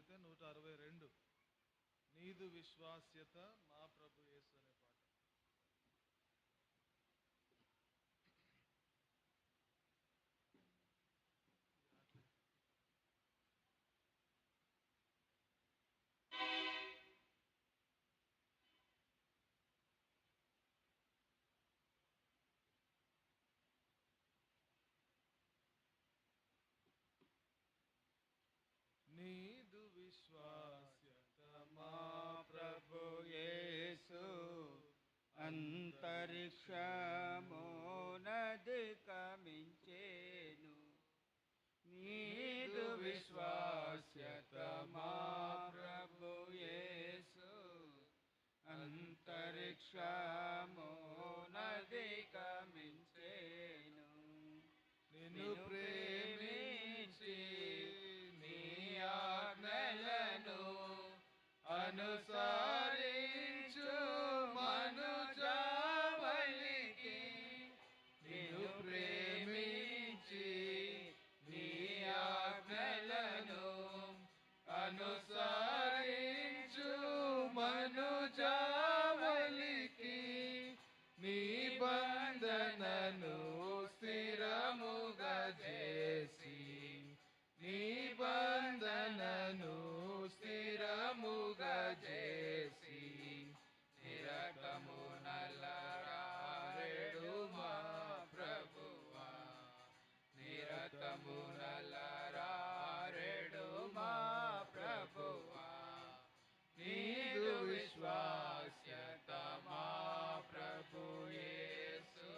చూసినట్లయితే 162 నీదు విశ్వాస్యత మా ప్రభు యేసు అనే పాట. నీదు విశ్వాస్యత మా ప్రభు యేసు అంతరిక్షమునధిగమించెను. నీదు విశ్వాస్యత మా ప్రభు యేసు అంతరిక్షమునధిగమించెను. నిన్ను ప్రేమించి నీ ఆజ్ఞలను అనుసరించు మనుజావళికి నిన్ను ప్రేమించి నీ ఆజ్ఞలను అనుసరించు మనుజావళికి నిబంధనను స్థిరముగా చేసి నిబంధనను స్థిరముగా చేసి నిరతమునలరారెడు మా ప్రభువా నిరతమునలరారెడు మా ప్రభువా నీదు విశ్వాస్యత మా ప్రభు యేసు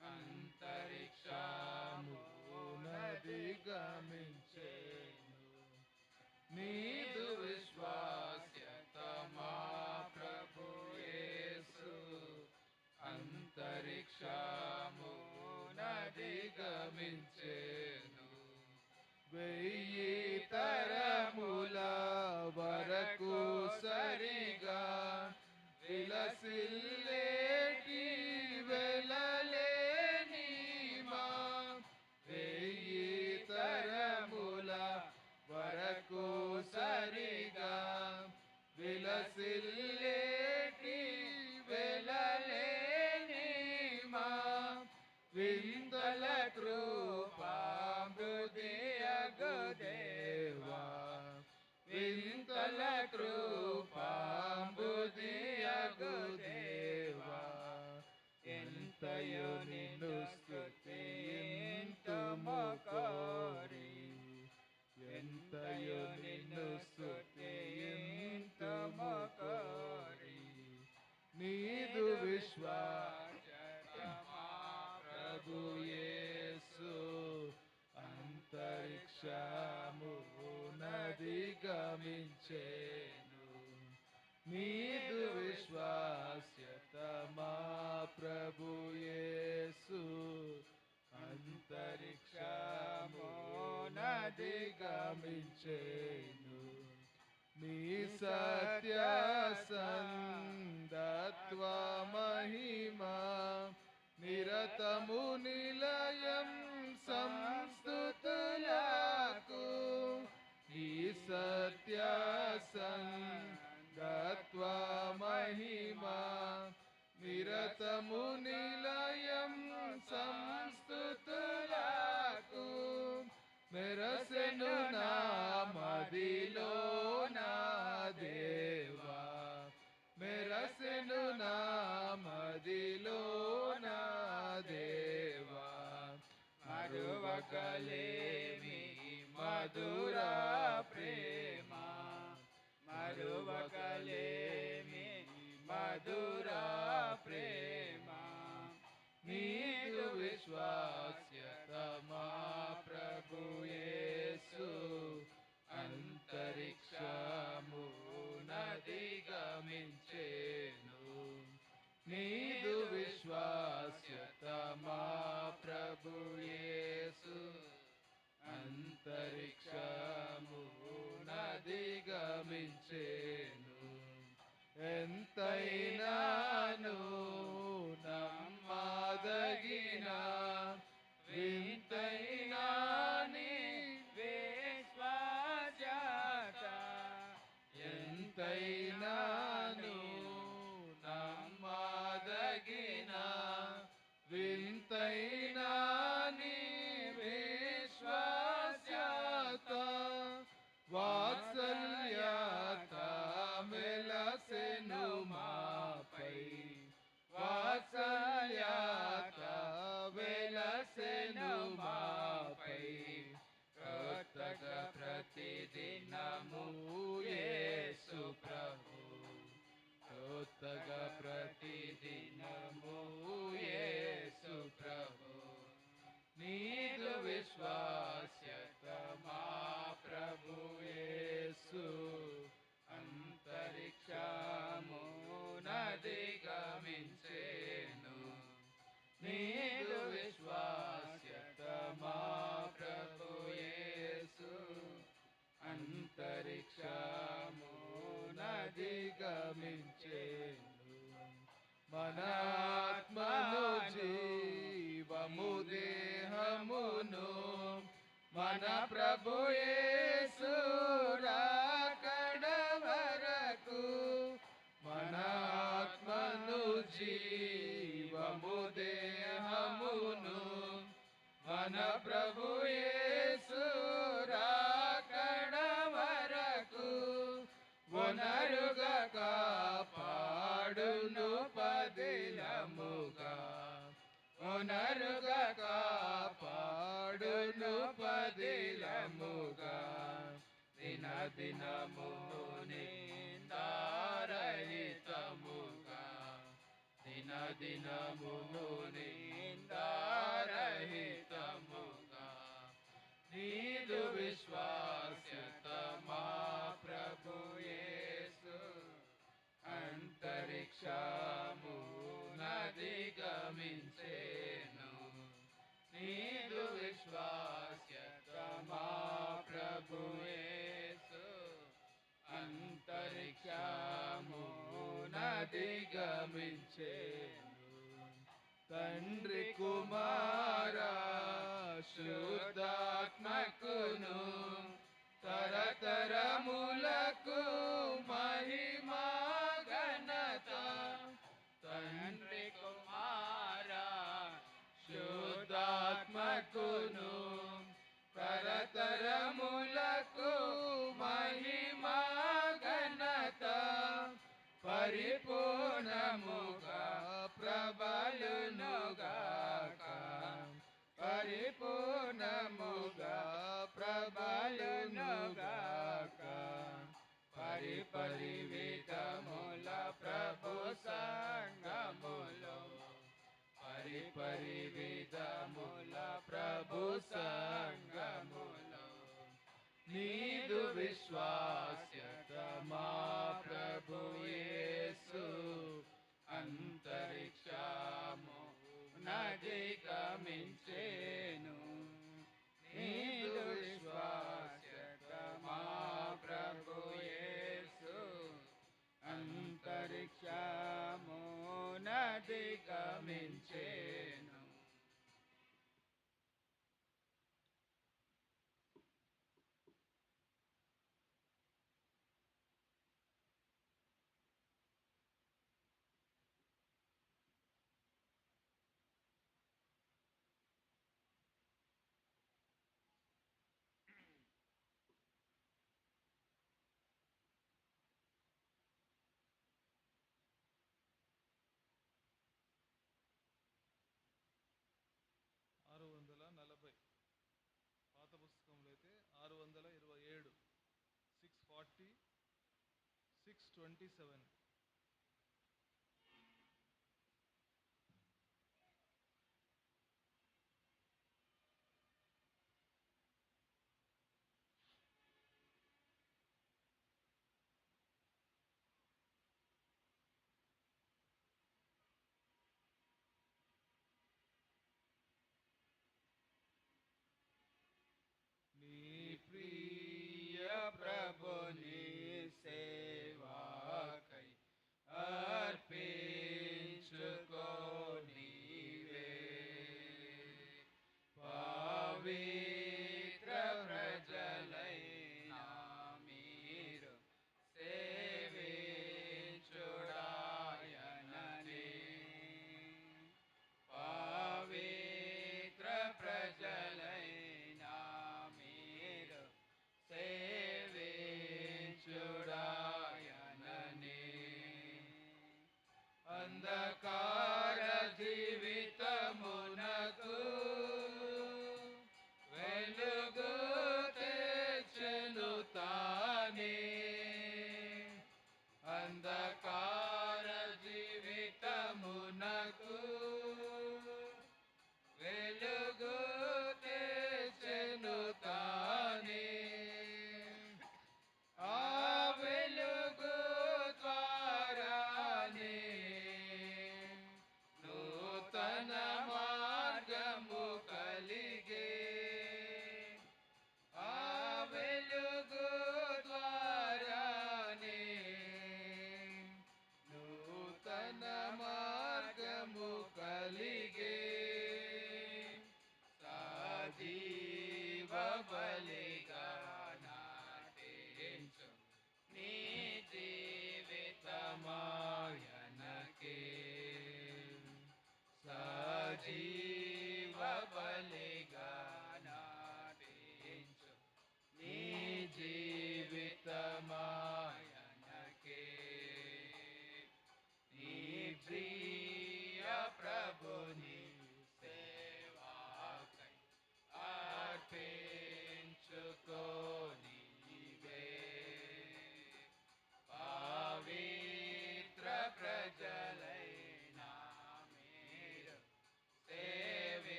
అంతరిక్షమునధిగమించెను. నీదు విశ్వాస్యత మా ప్రభు యేసు అంతరిక్షమునధిగమించెను. 1000 తరముల వరకు సరిగా విలసిల్లేటి వెలలేని మా 1000 తరముల వరకు సరిగా విలసిల్లేటి వెలలేని మా వింతల కృపామృదియగు దేవా వింతల కృపామృదియగు దేవా ఎంతయో నిన్ను స్తుతింతుము కోరి ఎంతయో నిన్ను స్తుతింతుము కోరి నీదు విశ్వాస్యత మా ప్రభు యేసు అంతరిక్షమునధిగమించెను. నీదు విశ్వాస్యత మా ప్రభు యేసు అంతరిక్షమునధిగమించెను. నీ సత్య సందత్వ మహిమా నిరతము నిలయం సంస్తుతులకు నీ సత్య సందత్వ మహిమా నిరతము నిలయం సంస్తుతులకు మెరసెను నా మదిలో నా దేవా మెరసెను నా మదిలో నా దేవా మరువగలేమి మధుర ప్రేమ మరువగలేమి మధుర ప్రేమ నీదు విశ్వాస్యత మా ప్రభు యేసు అంతరిక్షమునధిగమించెను. నీదు విశ్వాస్యత మా ప్రభు యేసు అంతరిక్షమునధిగమించెను. ఎంతైనాను నమ్మదగిన వింతైనా నీ విశ్వాస్యత గమించేను మన ఆత్మను జీవము దేహమును మన ప్రభు యేసు రాకడ వరకు మన ఆత్మను జీవము దేహమును మన ప్రభు యేసు రాకడ వరకు వనరుగా కాపాడును పదిలముగా వనరుగా కాపాడును పదిలముగా దిన దినము నిందారహితముగా దిన దినము నిందారహితముగా నీదు విశ్వాస్యత మా ప్రభు యేసు అంతరిక్షము నది గమించేను నీదు విశ్వాస్యత మా ప్రభు యేసు అంతరిక్షము నది గమించేను తండ్రి కుమార శుద్ధాత్మకును తరతరములకు మహిమా ఘనత తండ్రి కుమార శుద్ధాత్మకును తరతరములకు మహిమా ఘనత పరిపూర్ణముగా ప్రబలునుగాక పరిపూర్ణముగా ప్రబలునుగాక పరివిధముల ప్రభు సంగములో పరివిధముల ప్రభు సంగములో నీదు విశ్వాస్యత మా ప్రభు యేసు అంతరిక్షము నది గమించేను నీదు విశ్వాస్యత మా ప్రభు యేసు అంతరిక్షము నది గమించేను. పాత పుస్తకంలో అయితే 627 640 627. ప్రియ ప్రభుని సేవాకై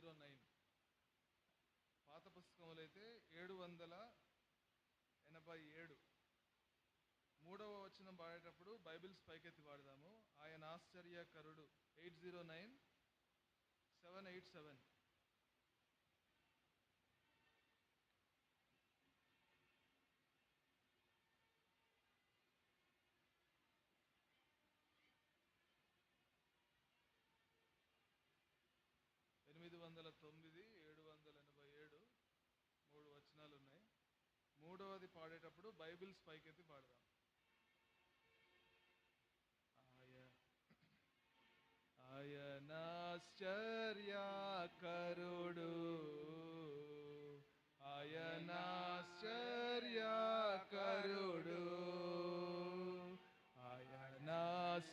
809. పాత పుస్తకములు అయితే 787. మూడవ వచనం పాడేటప్పుడు బైబిల్స్ పైకెత్తి పాడదాము. ఆయన ఆశ్చర్యకరుడు. 809 787. ఎనిమిది 787 మూడు వచనాలు ఉన్నాయి. మూడవది పాడేటప్పుడు బైబిల్స్ పైకెత్తి పాడదాం. ఆయనాశ్చర్యకరుడు, ఆయనాశ్చర్యకరుడు, ఆయనాశ్చర్యకరుడు,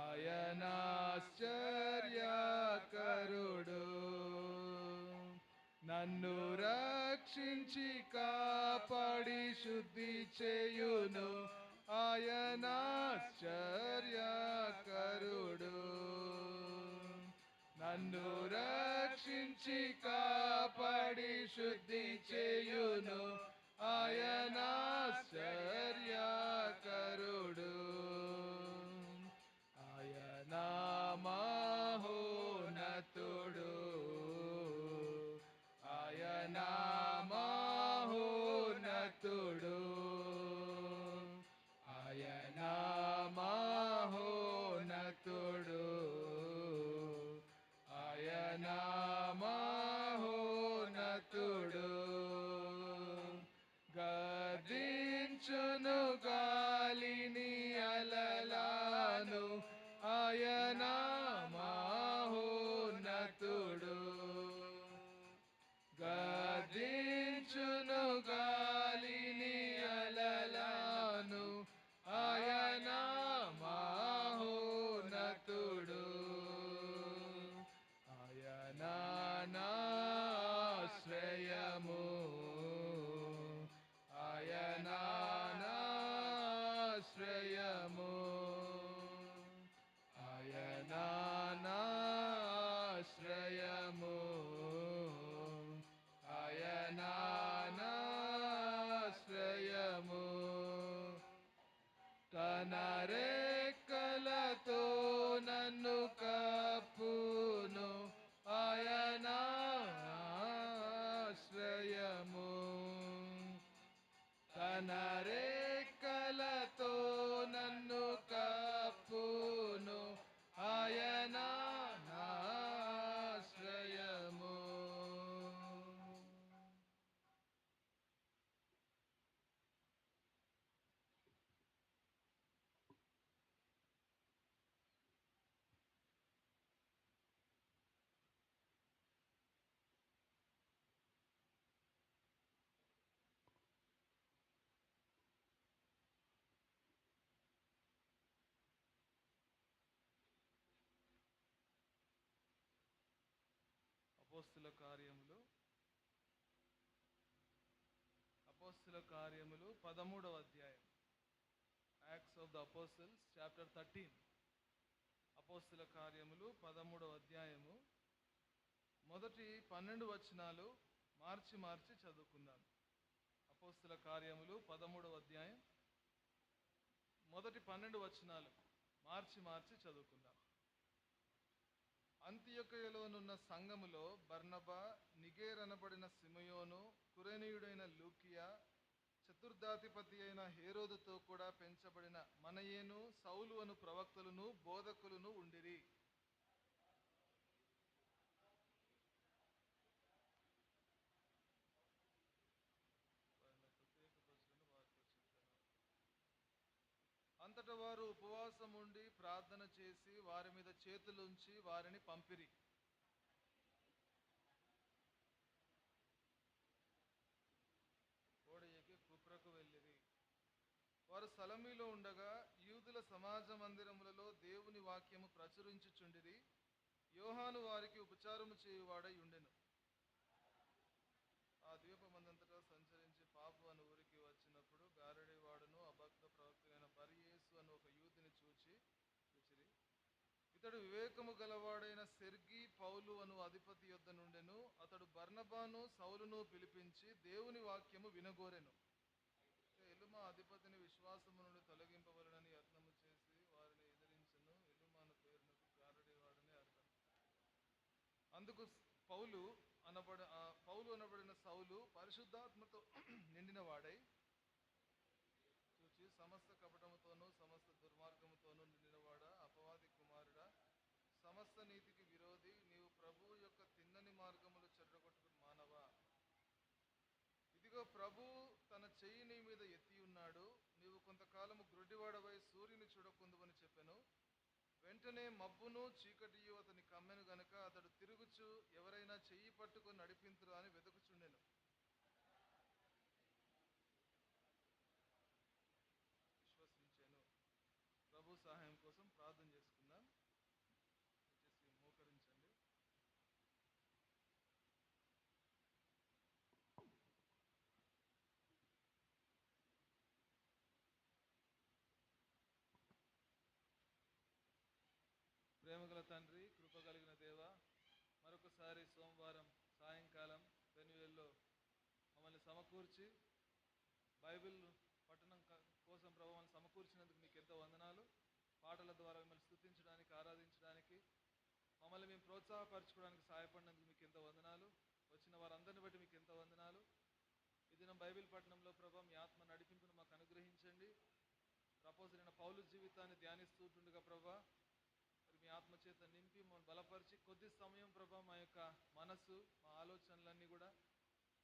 ఆయనాశ్చర్యకరుడు. నన్ను రక్షించి కాపాడి శుద్ధి చేయును ఆయనాశ్చర్యకరుడు. నన్ను రక్షించి కాపాడి శుద్ధి చేయును ఆయనాశ్చర్యకరుడు. ఆయనా మహోన్నతుడు, ఆయనా మహోన్నతుడు, ఆయనా మహోన్నతుడు, ఆయనా మహోన్నతుడు. గర్జించును గాలిని అలలాను ఆయనా మహోన్నతుడు. గర్జించును గాలిని అలలాను ఆయనా మహోన్నతుడు. ఆయనా నాశ్రయము, ఆయనా నాశ్రయము, ఆయనా నాశ్రయము, ఆయనా నాశ్రయము. తన రెక్కలతో నన్ను కప్పును ఆయనా ఆశ్రయము. తన రెక్కలతో నన్ను కప్పును ఆయనా ఆశ్రయము. అపోస్తుల కార్యములు 13వ అధ్యాయం. Acts of the apostles chapter 13. అపోస్తుల కార్యములు 13వ అధ్యాయము మొదటి 12 వచనాలు మార్చి చదువుకుందాం. అపోస్తుల కార్యములు 13వ అధ్యాయం మొదటి 12 వచనాలు మార్చి చదువుకుందాం. అంతియొకయలోనున్న సంఘములో బర్నబా, నిగేరనబడిన సిమయోను, కురేనీయుడైన లూకియా, చతుర్థాధిపతి అయిన హేరోదుతో కూడా పెంచబడిన మనయేను, సౌలు అను ప్రవక్తలను బోధకులను ఉండిరి. అంతటా వారు ఉపవాసం ఉండి ప్రార్థన చేసి వారి మీద చేతులుంచి వారిని పంపిరి. ఓడ ఎక్కి కుప్రకు వెళ్ళిరి. వారు సలమీలో ఉండగా యూదుల సమాజ మందిరములలో దేవుని వాక్యము ప్రచురించుచుండిరి. యోహాను వారికి ఉపచారము చేయువాడై ఉండెను. ఆ ద్వీపమందంతటా సంచరించి పాపు అను ఊరికి వచ్చినప్పుడు గారడీవాడును అభక్త ప్రవక్తైన బర్యేసు అను ఒక యూదుని చూచిరి. ఇతడు వివేకము గలవాడైన సెర్గి పౌలు అను అధిపతి యొద్ద నుండెను. అతడు బర్నబాను సౌలును పిలిపించి దేవుని వాక్యము వినగోరెను. ఎలుమ అధిపతిని విశ్వాసము నుండి తొలగింపవలనని యత్నము చేసి వారిని ఎదిరించెను. ఎలుమ అను పేరునకు గారడేవాడని అర్థం. అందుకు పౌలు అనబడిన సౌలు పరిశుద్ధాత్మతో నిండిన వాడై చూచి, సమస్త కపటముతోనూ సమస్త దుర్మార్గముతోనూ నిండినవాడా, అపవాది కుమారుడా, సమస్త నీతికి విరోధి, నీవు ప్రభువు యొక్క తిన్నని మార్గములు చెడ్డగొట్టుకుని మానవా, ఇదిగో ప్రభు తన చెయ్యి నీ మీద ఎత్తి ఉన్నాడు. నీవు కొంతకాలము గ్రుడ్డివాడవై సూర్యుని చూడకుందువని చెప్పెను. వెంటనే మబ్బును చీకటియు అతని కమ్మెను గనుక అతడు తిరుగుచు ఎవరైనా చెయ్యి పట్టుకుని నడిపింతురా అని వెతుకుచుండెను. విశ్వసించెను. ప్రభు సహాయం కోసం ప్రార్థన చేసుకుందాం. మోకరించండి. ప్రేమగల తండ్రి, కృప కలిగిన దేవ, మరొకసారి సోమవారం సాయంకాలం పెనువెల్లో మమ్మల్ని సమకూర్చి బైబిల్ పఠనం కోసం ప్రభు మమ్మల్ని సమకూర్చినందుకు మీకు ఎంతో వందనాలు. పాటల ద్వారా మిమ్మల్ని స్తుతించడానికి, ఆరాధించడానికి, మమ్మల్ని మేము ప్రోత్సాహపరచుకోవడానికి సహాయపడినందుకు మీకు ఎంతో వందనాలు. వచ్చిన వారందరిని బట్టి మీకు ఎంతో వందనాలు. ఈ దినం బైబిల్ పఠనంలో ప్రభు మీ ఆత్మ నడిపింపును మాకు అనుగ్రహించండి. ప్రపోజరైన పౌలు జీవితాన్ని ధ్యానిస్తుండగా ప్రభా మీ ఆత్మ చేత నింపి మమ్మల్ని బలపరిచి కొద్ది సమయం ప్రభా మా యొక్క మనసు, మా ఆలోచనలన్నీ కూడా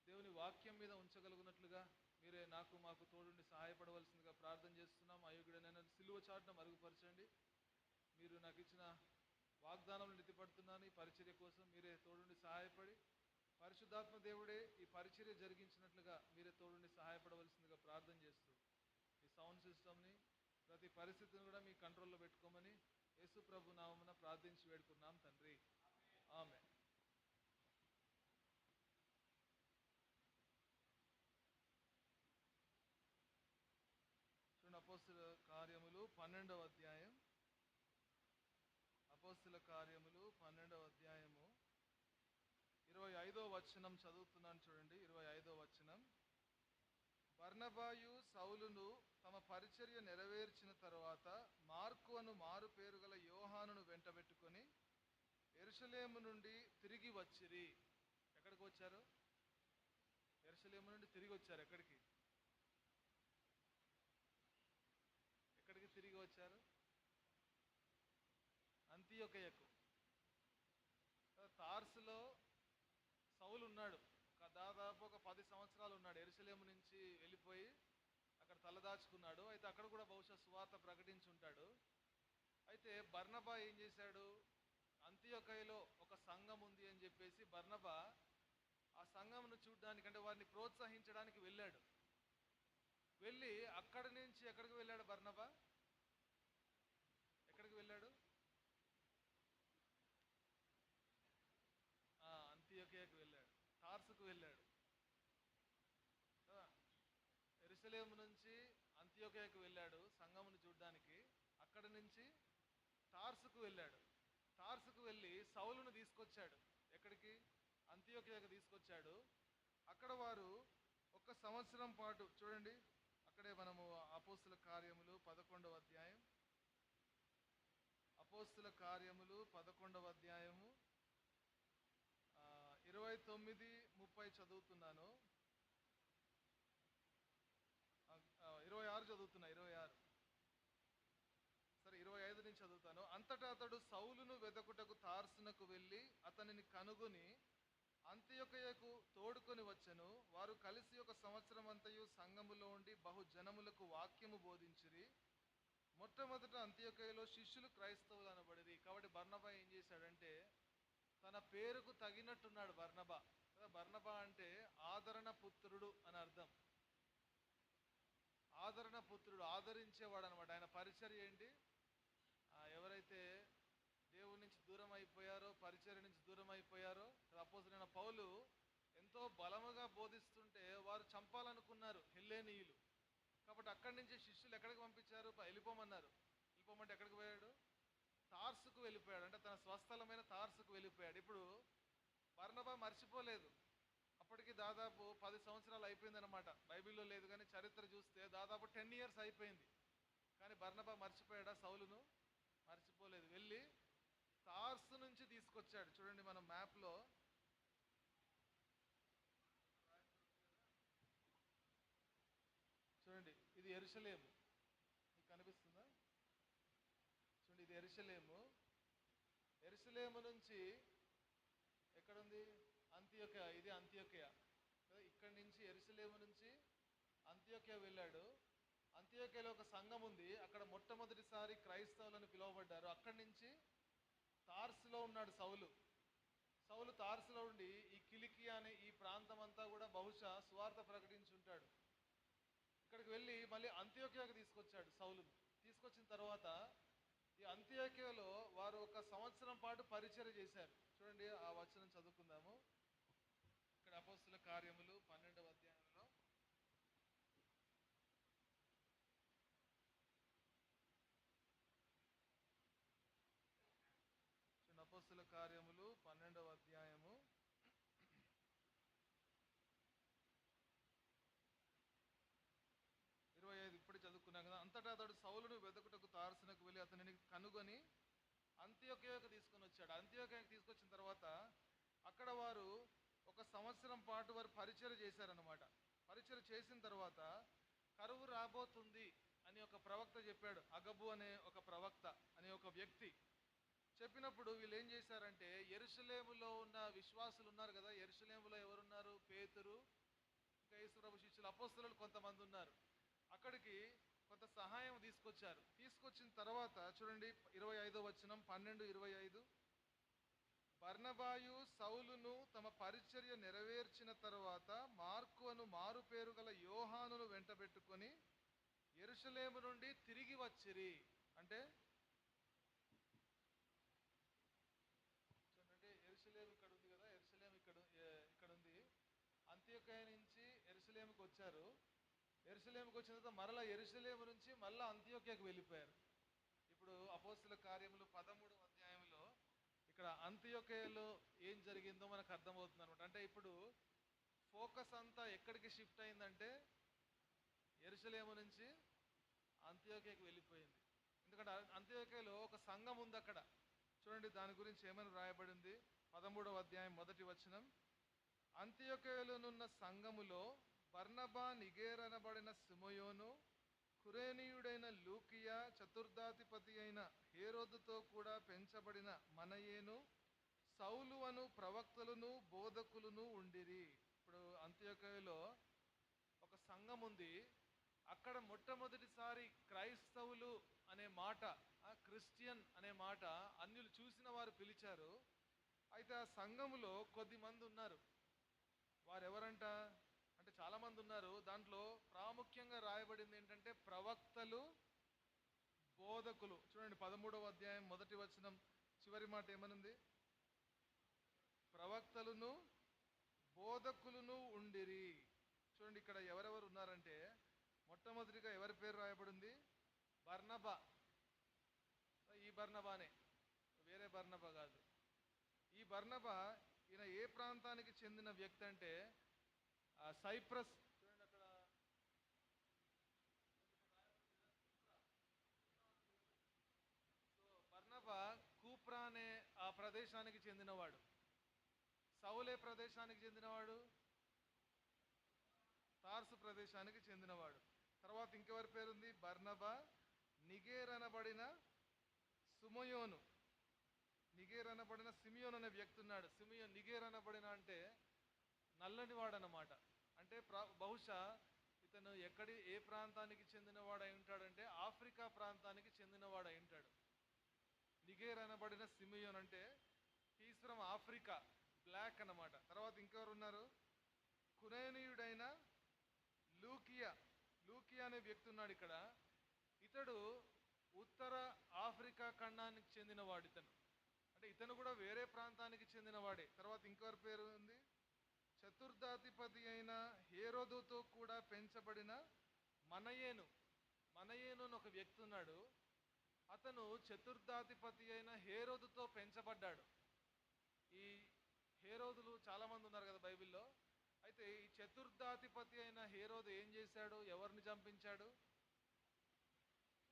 దేవుని వాక్యం మీద ఉంచగలుగునట్లుగా మీరే మాకు తోడుండి సహాయపడవలసిందిగా ప్రార్థన చేస్తున్నాం. అయోగ్యుడైన సిలువ చాటున మరుగుపరచండి. మీరు నాకు ఇచ్చిన వాగ్దానం నిధిపడుతున్నాను. ఈ పరిచర్య కోసం మీరే తోడుండి సహాయపడి, పరిశుద్ధాత్మ దేవుడే ఈ పరిచర్య జరిగించినట్లుగా మీరే తోడుండి సహాయపడవలసిందిగా ప్రార్థన చేస్తూ ఈ సౌండ్ సిస్టమ్ని, ప్రతి పరిస్థితిని కూడా మీ కంట్రోల్లో పెట్టుకోమని యేసు ప్రభు నామమున ప్రార్థించి వేడుకున్నాం తండ్రి, ఆమేన్. చూడండి, అపోస్తుల కార్యములు 12వ అధ్యాయం. అపోస్తుల కార్యములు 12వ అధ్యాయము 25వ వచనం చదువుతున్నాను. చూడండి, 25వ వచనం. బర్నబాయు సౌలును తమ పరిచర్య నెరవేర్చిన తరువాత మార్కు అను మారు పేరు గల యోహానును వెంటబెట్టుకొని యెరూషలేము నుండి తిరిగి వచ్చిరి. ఎక్కడికి వచ్చారు? యెరూషలేము నుండి తిరిగి వచ్చారు. ఎక్కడికి తిరిగి వచ్చారు? అంతియొకయకు. తార్సులో సౌలు ఉన్నాడు. దాదాపు ఒక 10 సంవత్సరాలు ఉన్నాడు. యెరూషలేము నుంచి వెళ్ళిపోయి అక్కడ తలదాచుకున్నాడు. అయితే అక్కడ కూడా బహుశా సువార్త ప్రకటించుంటాడు. అయితే బర్నబా ఏం చేశాడు? అంతియొకయలో ఒక సంఘం ఉంది అని చెప్పేసి బర్నబా ఆ సంఘంను చూడడానికి, అంటే వారిని ప్రోత్సహించడానికి వెళ్ళాడు. వెళ్ళి అక్కడి నుంచి ఎక్కడికి వెళ్ళాడు బర్నబా? ఎక్కడికి వెళ్ళాడు? అంతియొకయకు వెళ్ళాడు, తార్సుకు వెళ్ళాడు. యెరూషలేము నుంచి అంతియొకయకు వెళ్ళాడు సంఘమును చూడడానికి. అక్కడి నుంచి తార్సుకు వెళ్ళాడు. తార్సుకు వెళ్ళి సౌలును తీసుకొచ్చాడు. ఎక్కడికి? అంతియొకయకు తీసుకొచ్చాడు. అక్కడ వారు 1 సంవత్సరం పాటు, చూడండి అక్కడే మనము అపోస్తుల కార్యములు 11వ అధ్యాయం, అపోస్తుల కార్యములు 11వ అధ్యాయము 29, 30 చదువుతున్నాను. 26 చదువుతున్నా. 26 సరే, 25 నుంచి చదువుతాను. అంతటా అతడు సౌలును వెదకుటకు తార్సునకు వెళ్ళి అతనిని కనుగొని అంతియొకయకు తోడుకొని వచ్చెను. వారు కలిసి 1 సంవత్సరం అంతయు సంఘములో ఉండి బహు జనములకు వాక్యము బోధించిరి. మొట్టమొదట అంతియొకయలో శిష్యులు క్రైస్తవులు అనబడిరి. కాబట్టి బర్నబా ఏం చేశాడంటే, తన పేరుకు తగినట్టున్నాడు బర్నబా. బర్నబా అంటే ఆదరణ పుత్రుడు అని అర్థం. ఆదరణ పుత్రుడు, ఆదరించేవాడు అనమాట. ఆయన పరిచర్య ఏంటి? ఎవరైతే దేవుడి నుంచి దూరం అయిపోయారో, పరిచర్య నుంచి దూరం అయిపోయారో, అపోస్తలుడైన పౌలు ఎంతో బలముగా బోధిస్తుంటే వారు చంపాలనుకున్నారు హెల్లేనీయులు. కాబట్టి అక్కడి నుంచి శిష్యులు ఎక్కడికి పంపించారు? వెళ్ళిపోమన్నారు. వెళ్ళిపోమంటే ఎక్కడికి పోయాడు? తార్సుకు వెళ్ళిపోయాడు, అంటే తన స్వస్థలమైన తార్సుకు వెళ్ళిపోయాడు. ఇప్పుడు బర్నబా మర్చిపోలేదు. అప్పటికి దాదాపు 10 సంవత్సరాలు అయిపోయిందనమాట. బైబిల్లో లేదు కానీ చరిత్ర చూస్తే దాదాపు 10 ఇయర్స్ అయిపోయింది. కానీ బర్నబా మర్చిపోయాడా సౌలును? మర్చిపోలేదు. వెళ్ళి తార్సు నుంచి తీసుకొచ్చాడు. చూడండి మనం మ్యాప్లో చూడండి, ఇది యెరూషలేము, మీకు కనిపిస్తుందా? చూడండి, ఇది యెరూషలేము. యెరూషలేము నుంచి ఎక్కడుంది? అంతియోకియా. ఇది అంతియోకియా. ఇక్కడి నుంచి యెరూషలేము నుంచి అంతియోకియా వెళ్ళాడు. అంతియోకియాలో ఒక సంఘం ఉంది, అక్కడ మొట్టమొదటిసారి క్రైస్తవులను పిలువబడ్డారు. అక్కడి నుంచి తార్సులో ఉన్నాడు సౌలు. సౌలు తార్సులో ఉండి ఈ కిలికియా అనే ఈ ప్రాంతం అంతా కూడా బహుశా సువార్త ప్రకటించుంటాడు. ఇక్కడికి వెళ్ళి మళ్ళీ అంతియోకియాకు తీసుకొచ్చాడు సౌలును. తీసుకొచ్చిన తర్వాత ఈ అంతియోకియాలో వారు 1 సంవత్సరం పాటు పరిచర్య చేశారు. చూడండి, ఆ వచనం చదువుకుందాము. ఇక్కడ అపోస్తుల కార్యములు 12వ అధ్యాయంలో చూడండి, అపోస్తుల కార్యములు 12వ అధ్యాయము 25 ఇప్పుడు చదువుకున్నాం కదా. అంతటా అతడు సౌలును వెదకుటకు తార్సునకు వెళ్ళి అతనిని కనుగొని అంతియోకియాకు తీసుకొని వచ్చాడు. అంతియోకియాకు తీసుకొచ్చిన తర్వాత అక్కడ వారు 1 సంవత్సరం పాటు వారు పరిచర్య చేశారనమాట. పరిచర్య చేసిన తర్వాత కరువు రాబోతుంది అని ఒక ప్రవక్త చెప్పాడు. అగబు అనే ఒక ప్రవక్త అనే ఒక వ్యక్తి చెప్పినప్పుడు వీళ్ళు ఏం చేశారంటే, యెరూషలేములో ఉన్న విశ్వాసులు ఉన్నారు కదా, యెరూషలేములో ఎవరున్నారు? పేతురు, ఇంకా యేసుప్రభు శిష్యులు, అపోస్తలులు కొంతమంది ఉన్నారు. అక్కడికి కొంత సహాయం తీసుకొచ్చారు. తీసుకొచ్చిన తర్వాత చూడండి 25వ వచనం, 12:25. బర్నబాయు సౌలును తమ పరిచర్య నెరవేర్చిన తర్వాత మార్కు అను మారు పేరు గల యోహానును వెంటబెట్టుకొని యెరూషలేము నుండి తిరిగి వచ్చిరి. అంటే చూడండి, యెరూషలేము ఇక్కడ ఉంది కదా, యెరూషలేము ఇక్కడ ఉంది. అంత్యోకియా నుంచి యెరూషలేముకి వచ్చారు. యెరూషలేముకి వచ్చిన తర్వాత మరలా యెరూషలేము నుంచి మళ్ళా అంత్యోకియాకు వెళ్ళిపోయారు. ఇప్పుడు అపోస్తుల కార్యములు 13వ అధ్యాయంలో ఇక్కడ అంత్యోకియాలో ఏం జరిగిందో మనకు అర్థమవుతుంది అనమాట. అంటే ఇప్పుడు ఫోకస్ అంతా ఎక్కడికి షిఫ్ట్ అయిందంటే యెరూషలేము నుంచి అంత్యోకియాకు వెళ్ళిపోయింది. ఎందుకంటే అంత్యోకియాలో ఒక సంఘం ఉంది అక్కడ. చూడండి దాని గురించి ఏమని రాయబడింది. 13వ అధ్యాయం 1వ వచనం. అంత్యోకియాలోనున్న సంఘములో బర్నబా, నిగేర్ అనబడిన సిమయోను, కురేనీయుడైన లూకియా, చతుర్థాధిపతి అయిన హేరోదుతో కూడా పెంచబడిన మనయేను, సౌలు అను ప్రవక్తలను బోధకులను ఉండిరి. ఇప్పుడు అంత్యోకియాలో ఒక సంఘం ఉంది. అక్కడ మొట్టమొదటిసారి క్రైస్తవులు అనే మాట, క్రిస్టియన్ అనే మాట అన్యులు చూసిన వారు పిలిచారు. అయితే ఆ సంఘములో కొద్దిమంది ఉన్నారు. వారెవరంట అంటే చాలా మంది ఉన్నారు. దాంట్లో ప్రాముఖ్యంగా రాయబడింది ఏంటంటే ప్రవక్తలు, బోధకులు. చూడండి 13వ అధ్యాయం 1వ వచనం చివరి మాట ఏమనుంది? ప్రవక్తలను బోధకులను ఉండిరి. చూడండి ఇక్కడ ఎవరెవరు ఉన్నారంటే, మొట్టమొదటిగా ఎవరి పేరు రాయబడింది? బర్నబా. ఈ బర్నబానే, వేరే బర్నబా కాదు. ఈ బర్నబా ఈయన ఏ ప్రాంతానికి చెందిన వ్యక్తి అంటే సైప్రస్. చూడండి అక్కడ బర్నబా కూప్రా అనే ఆ ప్రదేశానికి చెందినవాడు. సౌలే ప్రదేశానికి చెందినవాడు, తార్సు ప్రదేశానికి చెందినవాడు. తర్వాత ఇంకెవరి పేరుంది? బర్నబా, నిగేర్ అనబడిన సుమయోను, నిగేర్ అనబడిన సిమియోన్ అనే వ్యక్తి ఉన్నాడు. సిమియోన్, నిగేర్ అనబడిన అంటే నల్లనివాడు అన్నమాట. అంటే బహుశా ఇతను ఏ ప్రాంతానికి చెందినవాడు అయి ఉంటాడంటే ఆఫ్రికా ప్రాంతానికి చెందినవాడు అయి ఉంటాడు. నిగేర్ అనబడిన సిమియోన్ అంటే హీస్ ఫ్రమ్ ఆఫ్రికా, బ్లాక్ అన్నమాట. తర్వాత ఇంకెవరు ఉన్నారు? కురేనీయుడైన లూకియా, లూకియా అనే వ్యక్తి ఉన్నాడు ఇక్కడ. ఇతడు ఉత్తర ఆఫ్రికా ఖండానికి చెందినవాడు. ఇతను అంటే ఇతను కూడా వేరే ప్రాంతానికి చెందినవాడే. తర్వాత ఇంకెవరి పేరు ఉంది? చతుర్థాధిపతి అయిన హేరోదుతో కూడా పెంచబడిన మనయేను. మనయేను అని ఒక వ్యక్తి ఉన్నాడు. అతను చతుర్థాధిపతి అయిన హేరోదుతో పెంచబడ్డాడు. ఈ హేరోదులు చాలా మంది ఉన్నారు కదా బైబిల్లో. అయితే ఈ చతుర్థాధిపతి అయిన హేరోదు ఏం చేశాడు? ఎవరిని చంపించాడు?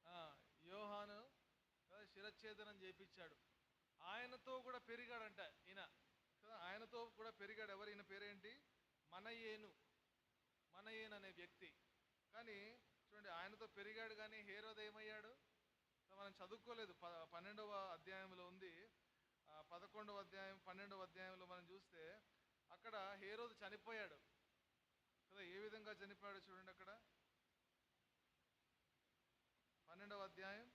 ఆ, యోహాను కదా, శిరచ్ఛేదనం చేపించాడు. ఆయనతో కూడా పెరిగాడంట ఈయన కదా, ఆయనతో కూడా పెరిగాడు. ఎవరు ఈయన పేరేంటి? మనయేను. మనయేను అనే వ్యక్తి. కానీ చూడండి, ఆయనతో పెరిగాడు కానీ హేరోదు ఏమయ్యాడు? మనం చదువుకోలేదు. 12వ అధ్యాయంలో ఉంది. 11వ అధ్యాయం 12వ అధ్యాయంలో మనం చూస్తే అక్కడ హేరోదు చనిపోయాడు కదా. ఏ విధంగా చనిపోయాడు చూడండి అక్కడ. 12వ అధ్యాయం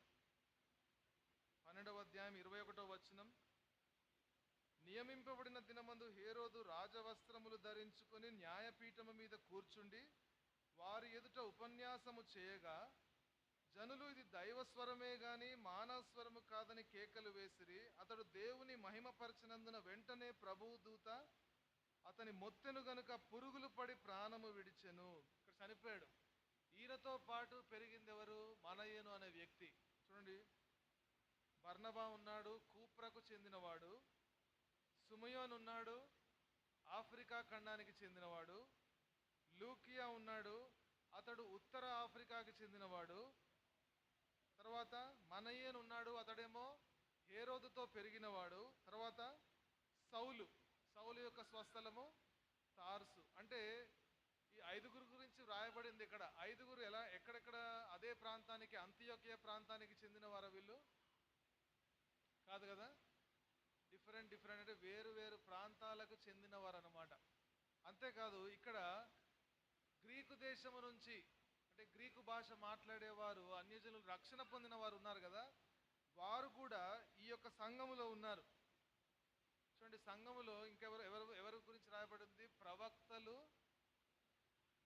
21వ వచనం. నియమింపబడిన దినమందు హేరోదు రాజవస్త్రములు ధరించుకొని న్యాయపీఠము మీద కూర్చుండి వారి ఎదుట ఉపన్యాసము చేయగా జనులు ఇది దైవస్వరమే గాని మానవ స్వరము కాదని కేకలు వేసిరి. అతడు దేవుని మహిమపరచినందున వెంటనే ప్రభువు దూత అతని మొత్తెను గనుక పురుగులు పడి ప్రాణము విడిచెను. ఇక్కడ చనిపోయాడు. ఈయనతో పాటు పెరిగింది ఎవరు? మనయేను అనే వ్యక్తి. చూడండి, బర్నబా ఉన్నాడు, కూప్రకు చెందినవాడు. సుమయోన్ ఉన్నాడు, ఆఫ్రికా ఖండానికి చెందినవాడు. లూకియా ఉన్నాడు, అతడు ఉత్తర ఆఫ్రికాకి చెందినవాడు. తర్వాత మనయేను ఉన్నాడు, అతడేమో హేరోదుతో పెరిగినవాడు. తర్వాత సౌలు యొక్క స్వస్థలము తార్సు. అంటే ఈ ఐదుగురు గురించి వ్రాయబడింది ఇక్కడ. ఐదుగురు ఎక్కడెక్కడ? అదే ప్రాంతానికి, అంతియోకియా ప్రాంతానికి చెందిన వారు వీళ్ళు కాదు కదా. డిఫరెంట్ అంటే వేరు వేరు ప్రాంతాలకు చెందినవారు అన్నమాట. అంతేకాదు ఇక్కడ గ్రీకు దేశము నుంచి, అంటే గ్రీకు భాష మాట్లాడేవారు, అన్యజనులు రక్షణ పొందిన వారు ఉన్నారు కదా, వారు కూడా ఈ యొక్క సంఘములో ఉన్నారు. చూడండి, సంఘములో ఇంకెవరు ఎవరి గురించి రాయబడింది? ప్రవక్తలు,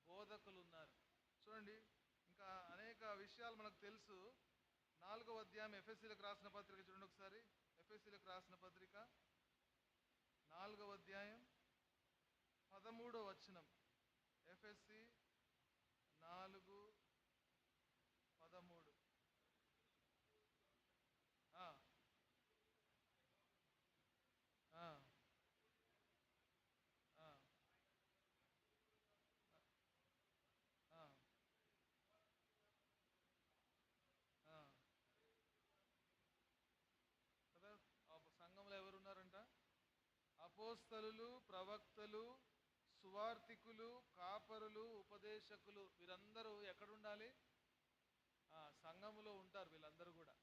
బోధకులు ఉన్నారు. చూడండి, ఇంకా అనేక విషయాలు మనకు తెలుసు. 4వ అధ్యాయం ఎఫెసీలకు రాసిన పత్రిక చూడండి ఒకసారి. ఎఫెసీలకు రాసిన పత్రిక 4వ అధ్యాయం 13వ వచనం. ఎఫెసీ 4:13. కదా, సంఘంలో ఎవరున్నారంట? అపోస్తలులు, ప్రవక్తలు, సువార్తికులు, కాపరులు, ఉపదేశకులు. వీరందరూ ఎక్కడుండాలి? సంఘములో ఉంటారు వీళ్ళందరూ కూడా.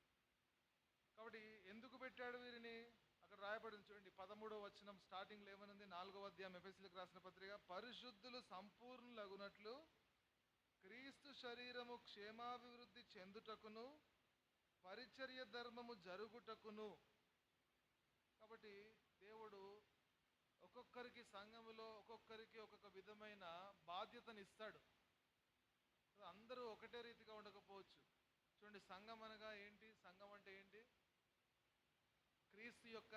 కాబట్టి ఎందుకు పెట్టాడు వీరిని? అక్కడ రాయబడింది చూడండి, 13వ వచనం స్టార్టింగ్లో ఏమనుంది? 4వ అధ్యాయం ఎఫెసీలకు రాసిన పత్రిక. పరిశుద్ధులు సంపూర్ణులగునట్లు క్రీస్తు శరీరము క్షేమాభివృద్ధి చెందుటకును పరిచర్య ధర్మము జరుగుటకును. కాబట్టి దేవుడు ఒక్కొక్కరికి సంఘములో ఒక్కొక్కరికి ఒక్కొక్క విధమైన బాధ్యతనిస్తాడు. అందరూ ఒకటే రీతిగా ఉండకపోవచ్చు. చూడండి, సంఘం అనగా ఏంటి? సంఘం అంటే ఏంటి? క్రీస్తు యొక్క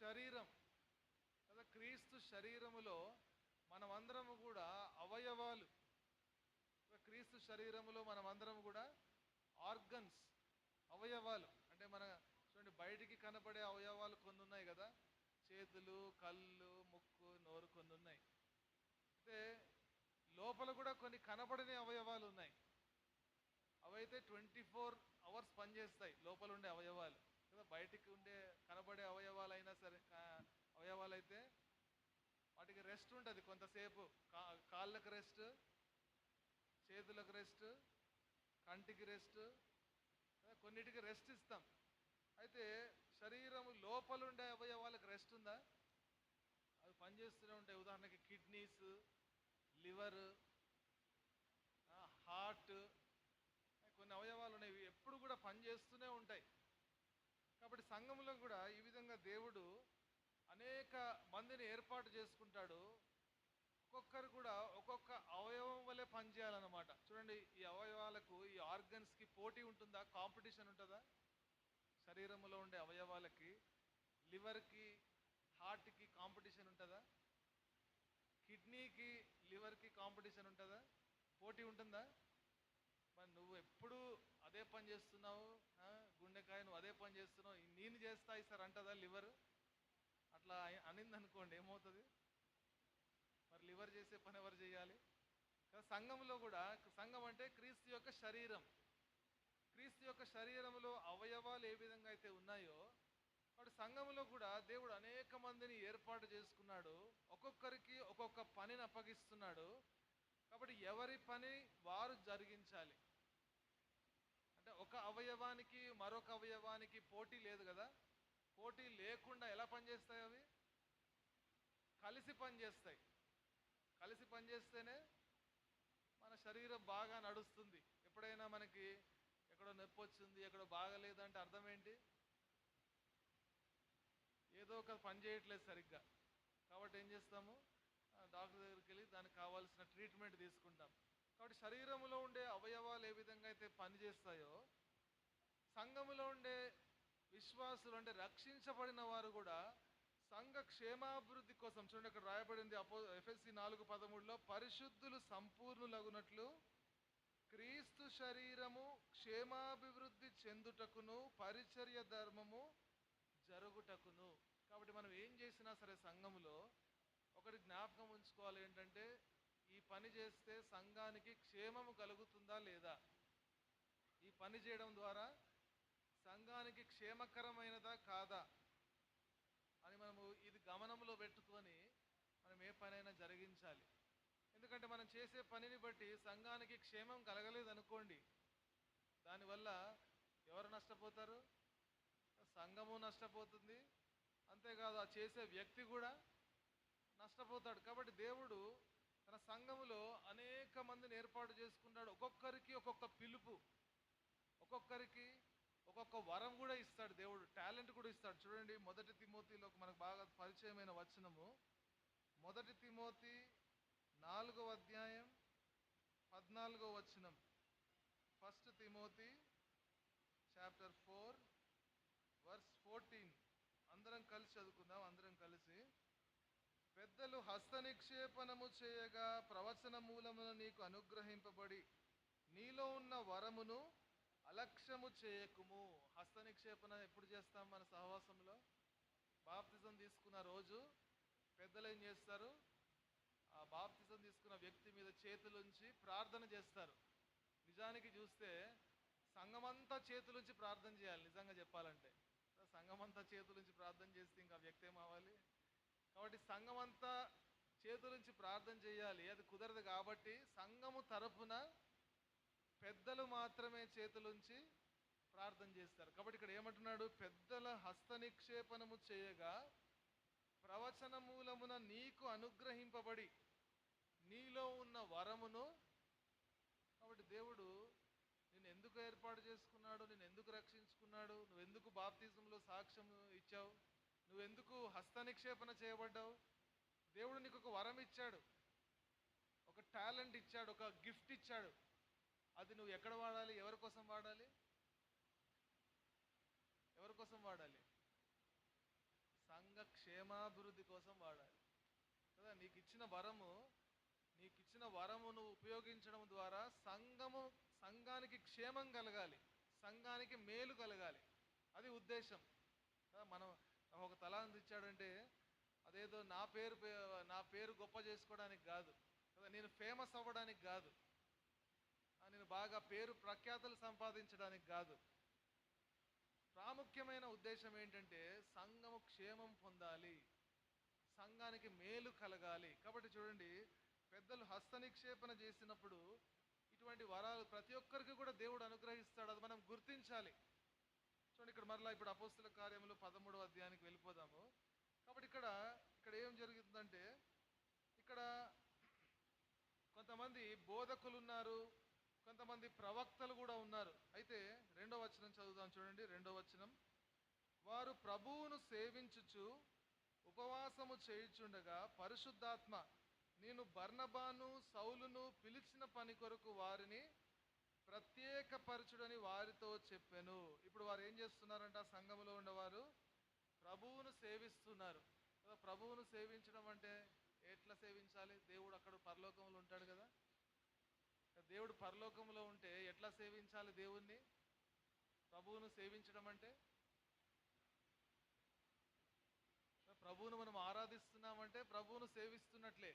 శరీరం కదా. క్రీస్తు శరీరములో మనమందరము కూడా అవయవాలు. క్రీస్తు శరీరములో మనమందరం కూడా ఆర్గన్స్, అవయవాలు. అంటే మన చూడండి, బయటికి కనబడే అవయవాలు కొన్ని ఉన్నాయి కదా, చేతులు, కళ్ళు, ముక్కు, నోరు కొన్ని ఉన్నాయి. అయితే లోపల కూడా కొన్ని కనబడని అవయవాలు ఉన్నాయి. అవైతే 24 hours పనిచేస్తాయి, లోపల ఉండే అవయవాలు కదా. బయటికి ఉండే కనబడే అవయవాలు అయినా సరే, అవయవాలు అయితే వాటికి రెస్ట్ ఉంటుంది కొంతసేపు. కాళ్ళకు రెస్ట్, చేతులకు రెస్ట్, కంటికి రెస్ట్, కొన్నిటికి రెస్ట్ ఇస్తాం. అయితే శరీరం లోపలుండే అవయవాలకు రెస్ట్ ఉందా? అవి పనిచేస్తూనే ఉంటాయి. ఉదాహరణకి కిడ్నీస్, లివర్, హార్ట్, కొన్ని అవయవాలు ఉన్నాయి. ఎప్పుడు కూడా పనిచేస్తూనే ఉంటాయి. కాబట్టి సంఘంలో కూడా ఈ విధంగా దేవుడు అనేక మందిని ఏర్పాటు చేసుకుంటాడు. ఒక్కొక్కరు కూడా ఒక్కొక్క అవయవం వల్లే పనిచేయాలన్నమాట. చూడండి, ఈ అవయవాలకు, ఈ ఆర్గన్స్కి పోటీ ఉంటుందా? కాంపిటీషన్ ఉంటుందా? శరీరంలో ఉండే అవయవాలకి, లివర్కి, హార్ట్కి కాంపిటీషన్ ఉంటుందా? కిడ్నీకి, లివర్కి కాంపిటీషన్ ఉంటుందా? పోటీ ఉంటుందా? మరి నువ్వు ఎప్పుడు అదే పని చేస్తున్నావు, గుండెకాయ, నువ్వు అదే పని చేస్తున్నావు, నేను చేస్తా సార్ అంటదా లివర్? అట్లా అనింది అనుకోండి, ఏమవుతుంది? మరి లివర్ చేసే పని ఎవరు చేయాలి? సంఘంలో కూడా, సంఘం అంటే క్రీస్తు యొక్క శరీరం. క్రీస్తు యొక్క శరీరంలో అవయవాలు ఏ విధంగా అయితే ఉన్నాయో, వాడు సంఘంలో కూడా దేవుడు అనేక మందిని ఏర్పాటు చేసుకున్నాడు. ఒక్కొక్కరికి ఒక్కొక్క పనిని అప్పగిస్తున్నాడు. కాబట్టి ఎవరి పని వారు జరిగించాలి. అంటే ఒక అవయవానికి మరొక అవయవానికి పోటీ లేదు కదా. పోటీ లేకుండా ఎలా పనిచేస్తాయి? అవి కలిసి పనిచేస్తాయి. కలిసి పనిచేస్తేనే మన శరీరం బాగా నడుస్తుంది. ఎప్పుడైనా మనకి ఎక్కడో నొప్పి వచ్చింది, ఎక్కడో బాగలేదంటే అర్థం ఏంటి? ఏదో ఒక పని చేయట్లేదు సరిగ్గా. కాబట్టి ఏం చేస్తాము? డాక్టర్ దగ్గరికి వెళ్ళి దానికి కావాల్సిన ట్రీట్మెంట్ తీసుకుంటాం. కాబట్టి శరీరంలో ఉండే అవయవాలు ఏ విధంగా అయితే పనిచేస్తాయో, సంఘములో ఉండే విశ్వాసులు అంటే రక్షించబడిన వారు కూడా సంఘ క్షేమాభివృద్ధి కోసం, చూడండి అక్కడ రాయబడింది ఎఫెసీ 4:13, పరిశుద్ధులు సంపూర్ణులగునట్లు క్రీస్తు శరీరము క్షేమాభివృద్ధి చెందుటకును పరిచర్య ధర్మము జరుగుటకును. కాబట్టి మనం ఏం చేసినా సరే సంఘములో ఒకటి జ్ఞాపకం ఉంచుకోవాలి, ఏంటంటే ఈ పని చేస్తే సంఘానికి క్షేమము కలుగుతుందా లేదా, ఈ పని చేయడం ద్వారా సంఘానికి క్షేమకరమైనదా కాదా అని మనము ఇది గమనంలో పెట్టుకొని మనం ఏ పనైనా జరిగించాలి. ఎందుకంటే మనం చేసే పనిని బట్టి సంఘానికి క్షేమం కలగలేదు అనుకోండి, దానివల్ల ఎవరు నష్టపోతారు? సంఘము నష్టపోతుంది, అంతేకాదు ఆ చేసే వ్యక్తి కూడా నష్టపోతాడు. కాబట్టి దేవుడు తన సంఘములో అనేక మందిని ఏర్పాటు చేసుకున్నాడు. ఒక్కొక్కరికి ఒక్కొక్క పిలుపు, ఒక్కొక్కరికి ఒక్కొక్క వరం కూడా ఇస్తాడు దేవుడు, టాలెంట్ కూడా ఇస్తాడు. చూడండి 1 తిమోతిలో మనకు బాగా పరిచయమైన వచనము, 1 తిమోతి 4వ అధ్యాయం 14వ వచనం. 1 తిమోతి చాప్టర్ 4 వర్స్ 14. అందరం కలిసి చదువుకుందాం. అందరం కలిసి. పెద్దలు హస్త నిక్షేపణము చేయగా ప్రవచన మూలమున నీకు అనుగ్రహింపబడి నీలో ఉన్న వరమును అలక్ష్యము చేయకుము. హస్త నిక్షేపణ ఎప్పుడు చేస్తాం? మన సహవాసంలో బాప్తిజం తీసుకున్న రోజు పెద్దలు ఏం చేస్తారు? ఆ బాప్తిజం తీసుకున్న వ్యక్తి మీద చేతులుంచి ప్రార్థన చేస్తారు. నిజానికి చూస్తే సంఘమంతా చేతులుంచి ప్రార్థన చేయాలి. నిజంగా చెప్పాలంటే సంఘమంతా చేతులుంచి ప్రార్థన చేస్తే ఇంకా వ్యక్తి ఏమవ్వాలి? కాబట్టి సంఘమంతా చేతులుంచి ప్రార్థన చేయాలి. అది కుదరదు కాబట్టి సంఘము తరపున పెద్దలు మాత్రమే చేతులుంచి ప్రార్థన చేస్తారు. కాబట్టి ఇక్కడ ఏమంటున్నాడు? పెద్దల హస్త నిక్షేపణము చేయగా ప్రవచన మూలమున నీకు అనుగ్రహింపబడి నీలో ఉన్న వరమును. కాబట్టి దేవుడు నిన్ను ఎందుకు ఏర్పాటు చేసుకున్నాడు? నిన్ను ఎందుకు రక్షించుకున్నాడు? నువ్వెందుకు బాప్తిజంలో సాక్ష్యం ఇచ్చావు? నువ్వెందుకు హస్త నిక్షేపణ చేయబడ్డావు? దేవుడు నీకు ఒక వరం ఇచ్చాడు, ఒక టాలెంట్ ఇచ్చాడు, ఒక గిఫ్ట్ ఇచ్చాడు. అది నువ్వు ఎక్కడ వాడాలి? ఎవరి కోసం వాడాలి? ఎవరి కోసం వాడాలి? సంఘ క్షేమాభివృద్ధి కోసం వాడాలి కదా. నీకు ఇచ్చిన వరము నువ్వు ఉపయోగించడం ద్వారా సంఘానికి క్షేమం కలగాలి, సంఘానికి మేలు కలగాలి. అది ఉద్దేశం కదా. మనం ఒక తలాంత్ ఇచ్చాడంటే అదేదో నా పేరు గొప్ప చేసుకోవడానికి కాదు కదా, నేను ఫేమస్ అవ్వడానికి కాదు, నేను బాగా పేరు ప్రఖ్యాతులు సంపాదించడానికి కాదు. ప్రాముఖ్యమైన ఉద్దేశం ఏంటంటే సంఘము క్షేమం పొందాలి, సంఘానికి మేలు కలగాలి. కాబట్టి చూడండి, పెద్దలు హస్త నిక్షేపణ చేసినప్పుడు ఇటువంటి వరాలు ప్రతి ఒక్కరికి కూడా దేవుడు అనుగ్రహిస్తాడు. అది మనం గుర్తించాలి. చూడండి ఇక్కడ మరలా ఇప్పుడు అపోస్తల కార్యములు 13వ అధ్యాయానికి వెళ్ళిపోదాము. కాబట్టి ఇక్కడ ఏం జరుగుతుందంటే, ఇక్కడ కొంతమంది బోధకులు ఉన్నారు, కొంతమంది ప్రవక్తలు కూడా ఉన్నారు. అయితే 2వ వచనం చదువుదాం. చూడండి 2వ వచనం. వారు ప్రభువును సేవించుచు ఉపవాసము చేయుచుండగా పరిశుద్ధాత్మ నేను బర్నబాను సౌలును పిలిచిన పని కొరకు వారిని ప్రత్యేకపరచుడని వారితో చెప్పెను. ఇప్పుడు వారు ఏం చేస్తున్నారంట? సంఘములో ఉండేవారు ప్రభువును సేవిస్తున్నారు కదా. ప్రభువును సేవించడం అంటే ఎట్లా సేవించాలి? దేవుడు అక్కడ పరలోకంలో ఉంటాడు కదా. దేవుడు పరలోకంలో ఉంటే ఎట్లా సేవించాలి దేవుణ్ణి? ప్రభువును సేవించడం అంటే ప్రభువును మనం ఆరాధిస్తున్నామంటే ప్రభువును సేవిస్తున్నట్లే.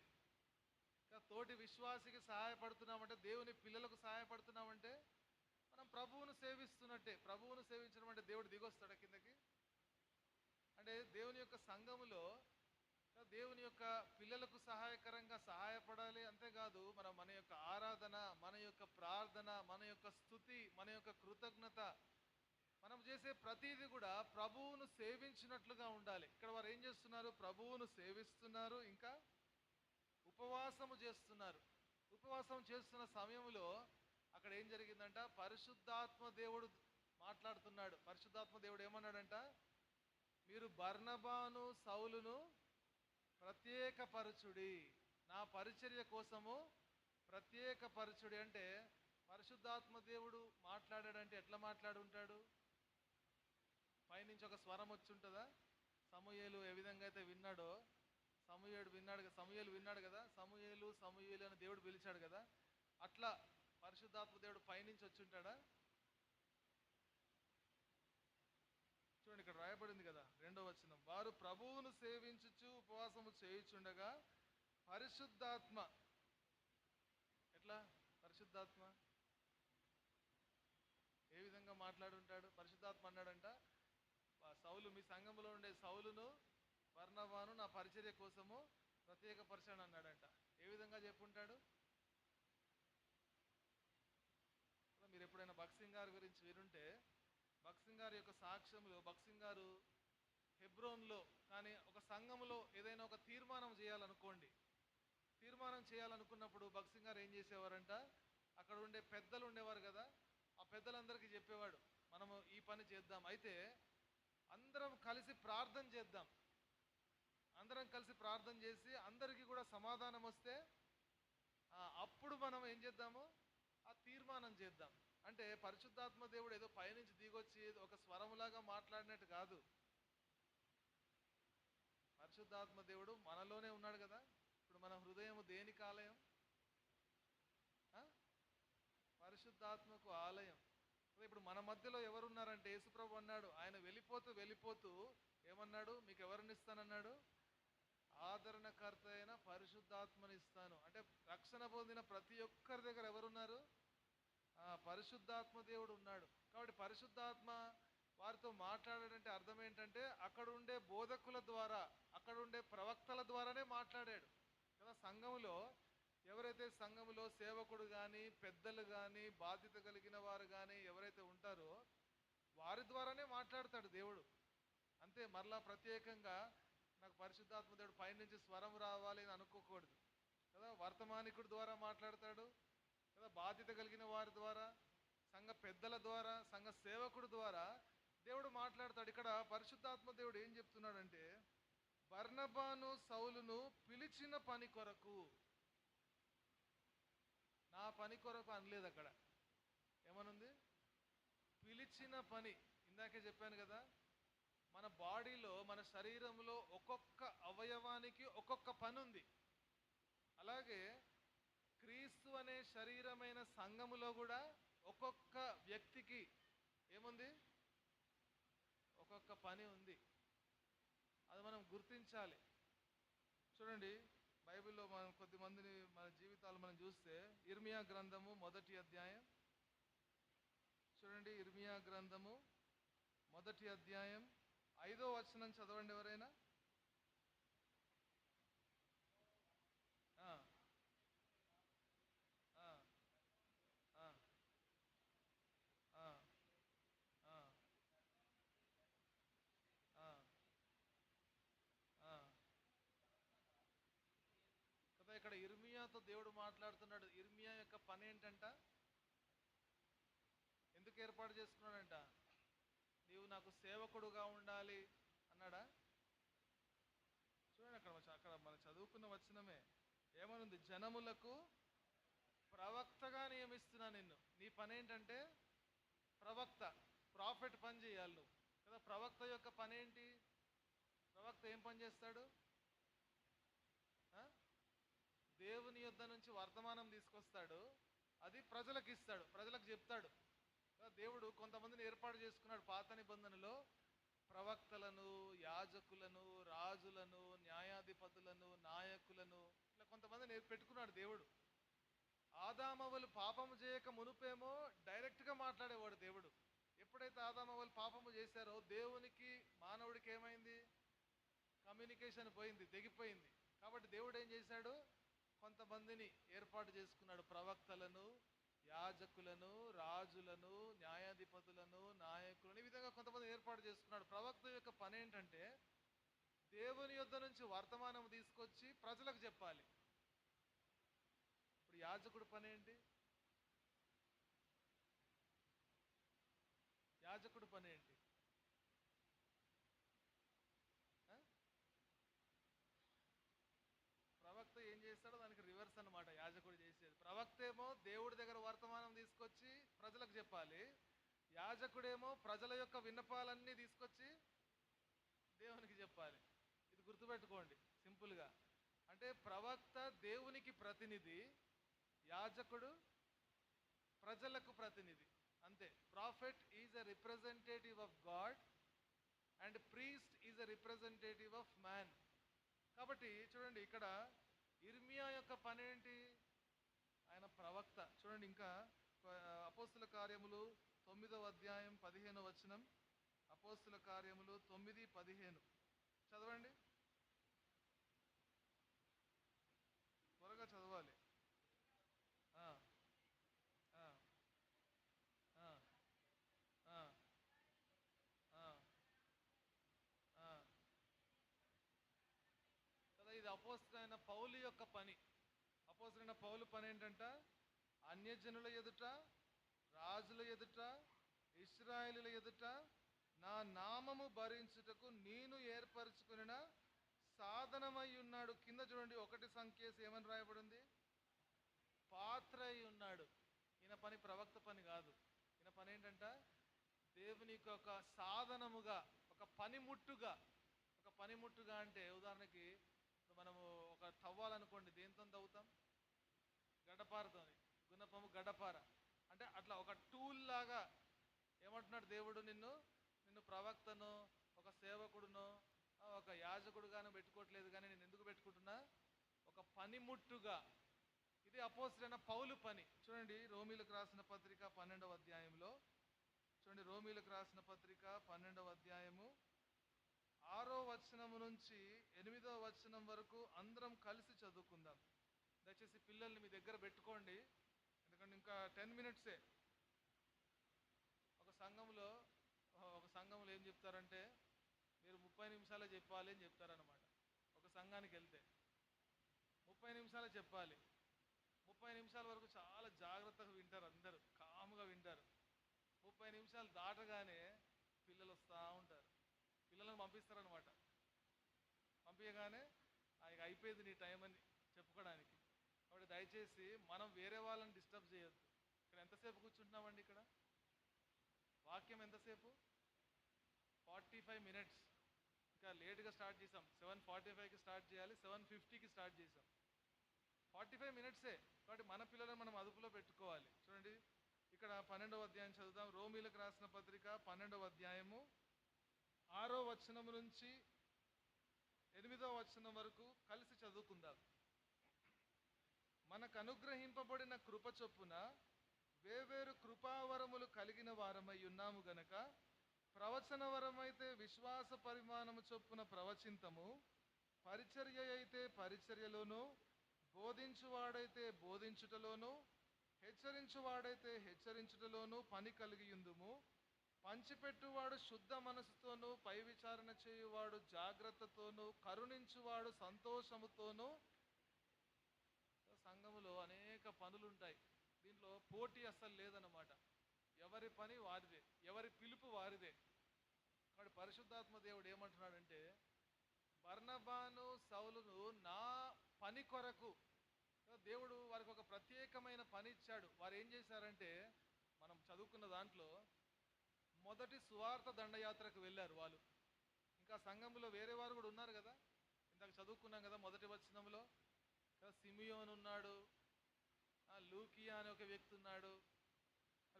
తోటి విశ్వాసికి సహాయపడుతున్నామంటే, దేవుని పిల్లలకు సహాయపడుతున్నామంటే మనం ప్రభువును సేవిస్తున్నట్టే. ప్రభువును సేవించడం అంటే దేవుడు దిగొస్తాడా కిందకి? అంటే దేవుని యొక్క సంఘములో దేవుని యొక్క పిల్లలకు సహాయకరంగా సహాయపడాలి. అంతేకాదు మన యొక్క ఆరాధన, మన యొక్క ప్రార్థన, మన యొక్క స్తుతి, మన యొక్క కృతజ్ఞత, మనం చేసే ప్రతిదీ కూడా ప్రభువును సేవించినట్లుగా ఉండాలి. ఇక్కడ వారు ఏం చేస్తున్నారు? ప్రభువును సేవిస్తున్నారు, ఇంకా ఉపవాసము చేస్తున్నారు. ఉపవాసం చేస్తున్న సమయంలో అక్కడ ఏం జరిగిందంట? పరిశుద్ధాత్మ దేవుడు మాట్లాడుతున్నాడు. పరిశుద్ధాత్మ దేవుడు ఏమన్నాడంట? మీరు బర్నబాను, సౌలును ప్రత్యేకపరచుడి, నా పరిచర్య కోసము ప్రత్యేకపరచుడి. అంటే పరిశుద్ధాత్మ దేవుడు మాట్లాడాడంటే ఎట్లా మాట్లాడుంటాడు? పైనుంచి ఒక స్వరం వచ్చి ఉంటుందా? సమూయేలు ఏ విధంగా అయితే విన్నాడో, సమూయేలు విన్నాడు కదా, సమూయేలు అని దేవుడు పిలిచాడు కదా, అట్లా పరిశుద్ధాత్మ దేవుడు పైనుంచి వచ్చి ఉంటాడా? చూడండి, ఇక్కడ రాయబడింది కదా, 2వ వచనం, వారు ప్రభువును సేవించుచు ఉపవాసము చేయుచుండగా పరిశుద్ధాత్మ. ఎట్లా పరిశుద్ధాత్మ ఏ విధంగా మాట్లాడుంటాడు? పరిశుద్ధాత్మ అన్నాడంట, సౌలు, మీ సంఘంలో ఉండే సౌలును బర్నబాను నా పరిచర్య కోసము ప్రత్యేకపరచండి అన్నాడంట. ఏ విధంగా చెప్పుంటాడు? మీరు ఎప్పుడైనా భక్సింగ్ గారి గురించి వినుంటే, భక్సింగ్ గారి యొక్క సాక్ష్యంలో, భక్సింగ్ గారు హెబ్రోన్లో కానీ ఒక సంఘంలో ఏదైనా ఒక తీర్మానం చేయాలనుకోండి, తీర్మానం చేయాలనుకున్నప్పుడు భక్సింగ్ గారు ఏం చేసేవారంట? అక్కడ ఉండే పెద్దలు ఉండేవారు కదా, ఆ పెద్దలందరికీ చెప్పేవాడు, మనము ఈ పని చేద్దాం, అయితే అందరం కలిసి ప్రార్థన చేద్దాం, అందరం కలిసి ప్రార్థన చేసి అందరికీ కూడా సమాధానం వస్తే అప్పుడు మనం ఏం చేద్దాము? ఆ తీర్మానం చేద్దాం. అంటే పరిశుద్ధాత్మ దేవుడు ఏదో పైనుంచి దిగొచ్చి ఒక స్వరములాగా మాట్లాడినట్టు కాదు. పరిశుద్ధాత్మ దేవుడు మనలోనే ఉన్నాడు కదా. ఇప్పుడు మన హృదయం దేనికి ఆలయం? పరిశుద్ధాత్మకు ఆలయం. ఇప్పుడు మన మధ్యలో ఎవరున్నారంటే, యేసుప్రభు అన్నాడు, ఆయన వెళ్ళిపోతూ ఏమన్నాడు? మీకు ఎవరిని ఇస్తానన్నాడు? ఆదరణకర్త అయిన పరిశుద్ధాత్మని ఇస్తాను. అంటే రక్షణ పొందిన ప్రతి ఒక్కరి దగ్గర ఎవరున్నారు? పరిశుద్ధాత్మ దేవుడు ఉన్నాడు. కాబట్టి పరిశుద్ధాత్మ వారితో మాట్లాడాడంటే అర్థం ఏంటంటే, అక్కడ ఉండే బోధకుల ద్వారా, అక్కడ ఉండే ప్రవక్తల ద్వారానే మాట్లాడాడు కదా. సంఘములో ఎవరైతే సంఘములో సేవకుడు కానీ, పెద్దలు కానీ, బాధ్యత కలిగిన వారు కానీ ఎవరైతే ఉంటారో వారి ద్వారానే మాట్లాడతాడు దేవుడు. అంతే, మరలా ప్రత్యేకంగా నాకు పరిశుద్ధాత్మ దేవుడు పైనుంచి స్వరం రావాలి అని అనుకోకూడదు కదా. వర్తమానికుడి ద్వారా మాట్లాడతాడు కదా, బాధ్యత కలిగిన వారి ద్వారా, సంఘ పెద్దల ద్వారా, సంఘ సేవకుడు ద్వారా దేవుడు మాట్లాడతాడు. ఇక్కడ పరిశుద్ధాత్మ దేవుడు ఏం చెప్తున్నాడంటే, బర్నబాను సౌలును పిలిచిన పని కొరకు, నా పని కొరకు అనలేదు. అక్కడ ఏమనుంది? పిలిచిన పని. ఇందాకే చెప్పాను కదా, మన బాడీలో, మన శరీరంలో ఒక్కొక్క అవయవానికి ఒక్కొక్క పని ఉంది. అలాగే క్రీస్తు అనే శరీరమైన సంఘములో కూడా ఒక్కొక్క వ్యక్తికి ఏముంది? ఒక్కొక్క పని ఉంది. అది మనం గుర్తించాలి. చూడండి, బైబిల్లో మనం కొద్దిమందిని మన జీవితాలు మనం చూస్తే, ఇర్మియా గ్రంథము 1వ అధ్యాయం చూడండి. ఇర్మియా గ్రంథము 1వ అధ్యాయం 5వ వచనం చదవండి ఎవరైనా. కదా, ఇక్కడ ఇర్మియాతో దేవుడు మాట్లాడుతున్నాడు. ఇర్మియా యొక్క పని ఏంటంట? ఎందుకు ఏర్పాటు చేసుకున్నాడంట? నీవు నాకు సేవకుడుగా ఉండాలి అన్నాడా? చూడండి, అక్కడ మనం చదువుకున్న వచనమే ఏమనుంది? జనములకు ప్రవక్తగా నియమిస్తున్నా నిన్ను. నీ పని ఏంటంటే ప్రవక్త, ప్రాఫెట్ పని చేయాలి నువ్వు కదా. ప్రవక్త యొక్క పని ఏంటి? ప్రవక్త ఏం పని చేస్తాడు? దేవుని యొద్ద నుంచి వర్తమానం తీసుకొస్తాడు, అది ప్రజలకు ఇస్తాడు, ప్రజలకు చెప్తాడు. దేవుడు కొంతమందిని ఏర్పాటు చేసుకున్నాడు పాత నిబంధనలో, ప్రవక్తలను, యాజకులను, రాజులను, న్యాయాధిపతులను, నాయకులను, ఇట్లా కొంతమందిని పెట్టుకున్నాడు దేవుడు. ఆదామవలు పాపము చేయక మునుపేమో డైరెక్ట్గా మాట్లాడేవాడు దేవుడు. ఎప్పుడైతే ఆదామవలు పాపము చేశారో దేవునికి మానవుడికి ఏమైంది? కమ్యూనికేషన్ పోయింది, తెగిపోయింది. కాబట్టి దేవుడు ఏం చేశాడు? కొంతమందిని ఏర్పాటు చేసుకున్నాడు, ప్రవక్తలను, యాజకులను, రాజులను, న్యాయాధిపతులను, నాయకులను, ఈ విధంగా కొంతమంది ఏర్పాటు చేసుకున్నాడు. ప్రవక్త యొక్క పని ఏంటంటే దేవుని యొద్ద నుంచి వర్తమానం తీసుకొచ్చి ప్రజలకు చెప్పాలి. ఇప్పుడు యాజకుడి పని ఏంటి? యాజకుడి పని ఏంటి? ప్రవక్త ఏం చేస్తాడో దానికి రివర్స్ అన్నమాట యాజకుడు చేసేది. ప్రవక్త ఏమో దేవుడి దగ్గర వర్తమానం తీసుకొచ్చి ప్రజలకు చెప్పాలి, యాజకుడేమో ప్రజల యొక్క విన్నపాలన్నీ తీసుకొచ్చి దేవునికి చెప్పాలి. ఇది గుర్తుపెట్టుకోండి సింపుల్గా. అంటే ప్రవక్త దేవునికి ప్రతినిధి, యాజకుడు ప్రజలకు ప్రతినిధి, అంతే. Prophet is a representative of God and priest is a representative of man. కాబట్టి చూడండి, ఇక్కడ ఇర్మియా యొక్క పని ఏంటి? ఆయన ప్రవక్త. చూడండి, ఇంకా అపోస్తుల కార్యములు 9వ అధ్యాయం 15వ వచనం. అపోస్తుల కార్యములు 9:15 చదవండి, త్వరగా చదవాలి. ఆ, ఆ, ఆ, ఆ, ఆ, ఆ. కదా, ఇది అపోస్తలుడైన పౌలు యొక్క పని. అపోస్తలుడైన పౌలు పని ఏంటంట? అన్యజనుల ఎదుట, రాజుల ఎదుట, ఇశ్రాయేలుల ఎదుట నా నామము భరించుటకు నేను ఏర్పరచుకున్న సాధనమై ఉన్నాడు. కింద చూడండి, 1 సంఖ్యేసి ఏమని రాయబడింది? పాత్ర అయి ఉన్నాడు. ఈయన పని ప్రవక్త పని కాదు. ఈయన పని ఏంటంట? దేవునికి ఒక సాధనముగా, ఒక పనిముట్టుగా. ఒక పనిముట్టుగా అంటే ఉదాహరణకి మనము ఒక తవ్వాలనుకోండి, దేంతో తవ్వుతాం? గడ్డపారతోని. గుణపము గడ్డపార. అంటే అట్లా ఒక టూల్ లాగా ఏమంటున్నాడు దేవుడు? నిన్ను ప్రవక్తను, ఒక సేవకుడును, ఒక యాజకుడుగాను పెట్టుకోవట్లేదు, కానీ నేను ఎందుకు పెట్టుకుంటున్నా? ఒక పనిముట్టుగా. ఇది అపోస్తలుడైన పౌలు పని. చూడండి, రోమీలకు రాసిన పత్రిక 12వ అధ్యాయంలో చూడండి, రోమీలకు రాసిన పత్రిక 12వ అధ్యాయము 6వ వచనం నుంచి 8వ వచనం వరకు అందరం కలిసి చదువుకుందాం. దయచేసి పిల్లల్ని మీ దగ్గర పెట్టుకోండి, ఎందుకంటే ఇంకా 10 మినిట్సే. ఒక సంఘంలో ఏం చెప్తారంటే, మీరు 30 నిమిషాలే చెప్పాలి అని చెప్తారనమాట. ఒక సంఘానికి వెళ్తే 30 నిమిషాలే చెప్పాలి. 30 నిమిషాల వరకు చాలా జాగ్రత్తగా వింటారు, అందరూ కాముగా వింటారు. 30 నిమిషాలు దాటగానే పిల్లలు వస్తూ ఉంటారు. పిల్లలను పంపిస్తారనమాట. పంపించగానే ఇక అయిపోయింది నీ టైం అని చెప్పుకోవడానికి. కాబట్టి దయచేసి మనం వేరే వాళ్ళని డిస్టర్బ్ చేయొద్దు. ఇక్కడ ఎంతసేపు కూర్చుంటున్నామండి? ఇక్కడ వాక్యం ఎంతసేపు? 45 మినిట్స్. ఇంకా లేట్గా స్టార్ట్ చేసాం. 7:45కి స్టార్ట్ చేయాలి, 7:50కి స్టార్ట్ చేసాం. 45 మినిట్సే. కాబట్టి మన పిల్లలను మనం అదుపులో పెట్టుకోవాలి. చూడండి, ఇక్కడ 12వ అధ్యాయం చదువుదాం. రోమీలకు రాసిన పత్రిక 12వ అధ్యాయము 6వ వచనం నుంచి 8వ వచనం వరకు కలిసి చదువుకుందాం. మనకు అనుగ్రహింపబడిన కృప చొప్పున వేవేరు కృపావరములు కలిగిన వారమై ఉన్నాము గనక, ప్రవచన వరమైతే విశ్వాస పరిమాణము చొప్పున ప్రవచింతము, పరిచర్య అయితే పరిచర్యలోను, బోధించువాడైతే బోధించుటలోను, హెచ్చరించువాడైతే హెచ్చరించుటలోను పని కలిగియుందుము. పంచిపెట్టువాడు శుద్ధ మనసుతోనూ, పై విచారణ చేయువాడు జాగ్రత్తతోనూ, కరుణించువాడు సంతోషముతోనూ. సంఘములో అనేక పనులుంటాయి. దీంట్లో పోటీ అస్సలు లేదన్నమాట. ఎవరి పని వారిదే, ఎవరి పిలుపు వారిదే. కాబట్టి పరిశుద్ధాత్మ దేవుడు ఏమంటున్నాడంటే, బర్నబాను, సౌలును నా పని కొరకు దేవుడు వారికి ఒక ప్రత్యేకమైన పని ఇచ్చాడు. వారు ఏం చేశారంటే, మనం చదువుకున్న దాంట్లో మొదటి సువార్త దండయాత్రకు వెళ్ళారు వాళ్ళు. ఇంకా సంఘంలో వేరే వారు కూడా ఉన్నారు కదా, ఇందాక చదువుకున్నాం కదా మొదటి వచనంలో. సిమియోన్ ఉన్నాడు, లూకియా అనే ఒక వ్యక్తి ఉన్నాడు,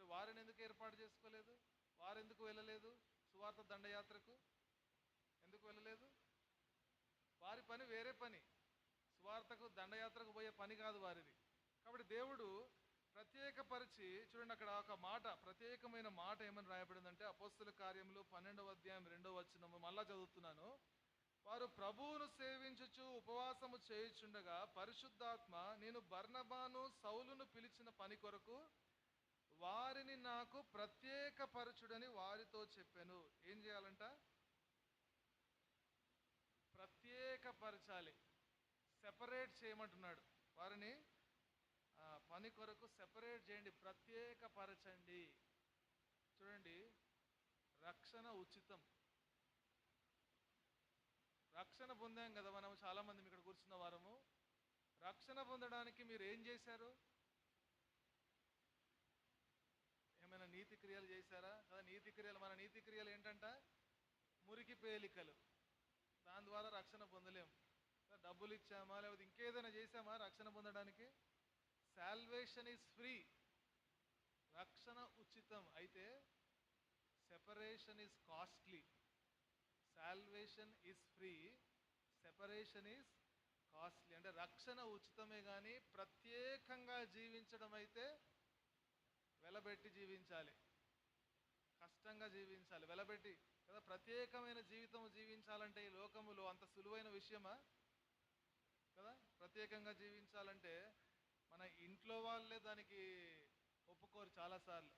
మరి వారిని ఎందుకు ఏర్పాటు చేసుకోలేదు? వారెందుకు వెళ్ళలేదు సువార్త దండయాత్రకు? ఎందుకు వెళ్ళలేదు? వారి పని వేరే పని, సువార్తకు దండయాత్రకు పోయే పని కాదు వారిది. కాబట్టి దేవుడు ప్రత్యేకపరిచి, చూడండి అక్కడ ఒక మాట, ప్రత్యేకమైన మాట ఏమని రాయబడిందంటే అపోస్తల కార్యములు 12వ అధ్యాయం 2వ వచనము, మళ్ళా చదువుతున్నాను. వారు ప్రభువును సేవించుచు ఉపవాసము చేయుచుండగా పరిశుద్ధాత్మ, నేను బర్నబాను సౌలును పిలిచిన పని కొరకు వారిని నాకు ప్రత్యేకపరచుడని వారితో చెప్పాను. ఏం చేయాలంట? ప్రత్యేకపరచాలి, సెపరేట్ చేయమంటున్నాడు వారిని. పని కొరకు సెపరేట్ చేయండి, ప్రత్యేకపరచండి. చూడండి, రక్షణ ఉచితం. రక్షణ పొందాం కదా మనం, చాలా మంది ఇక్కడ కూర్చున్న వారము. రక్షణ పొందడానికి మీరు ఏం చేశారు? ఏమైనా నీతి క్రియలు చేశారా? కదా, నీతి క్రియలు. మన నీతి క్రియలు ఏంటంట? మురికి పేలికలు. దాని ద్వారా రక్షణ పొందలేము. డబ్బులు ఇచ్చామా, లేకపోతే ఇంకేదైనా చేశామా రక్షణ పొందడానికి? సాల్వేషన్ ఈజ్ ఫ్రీ, రక్షణ ఉచితం. అయితే separation is costly. Salvation is free, separation is costly. అంటే రక్షణ ఉచితమే కానీ ప్రత్యేకంగా జీవించడం అయితే వెలబెట్టి జీవించాలి, కష్టంగా జీవించాలి, వెలబెట్టి కదా. ప్రత్యేకమైన జీవితం జీవించాలంటే ఈ లోకములో అంత సులువైన విషయమా? కదా, ప్రత్యేకంగా జీవించాలంటే మన ఇంట్లో వాళ్ళే దానికి ఒప్పుకోరు చాలాసార్లు.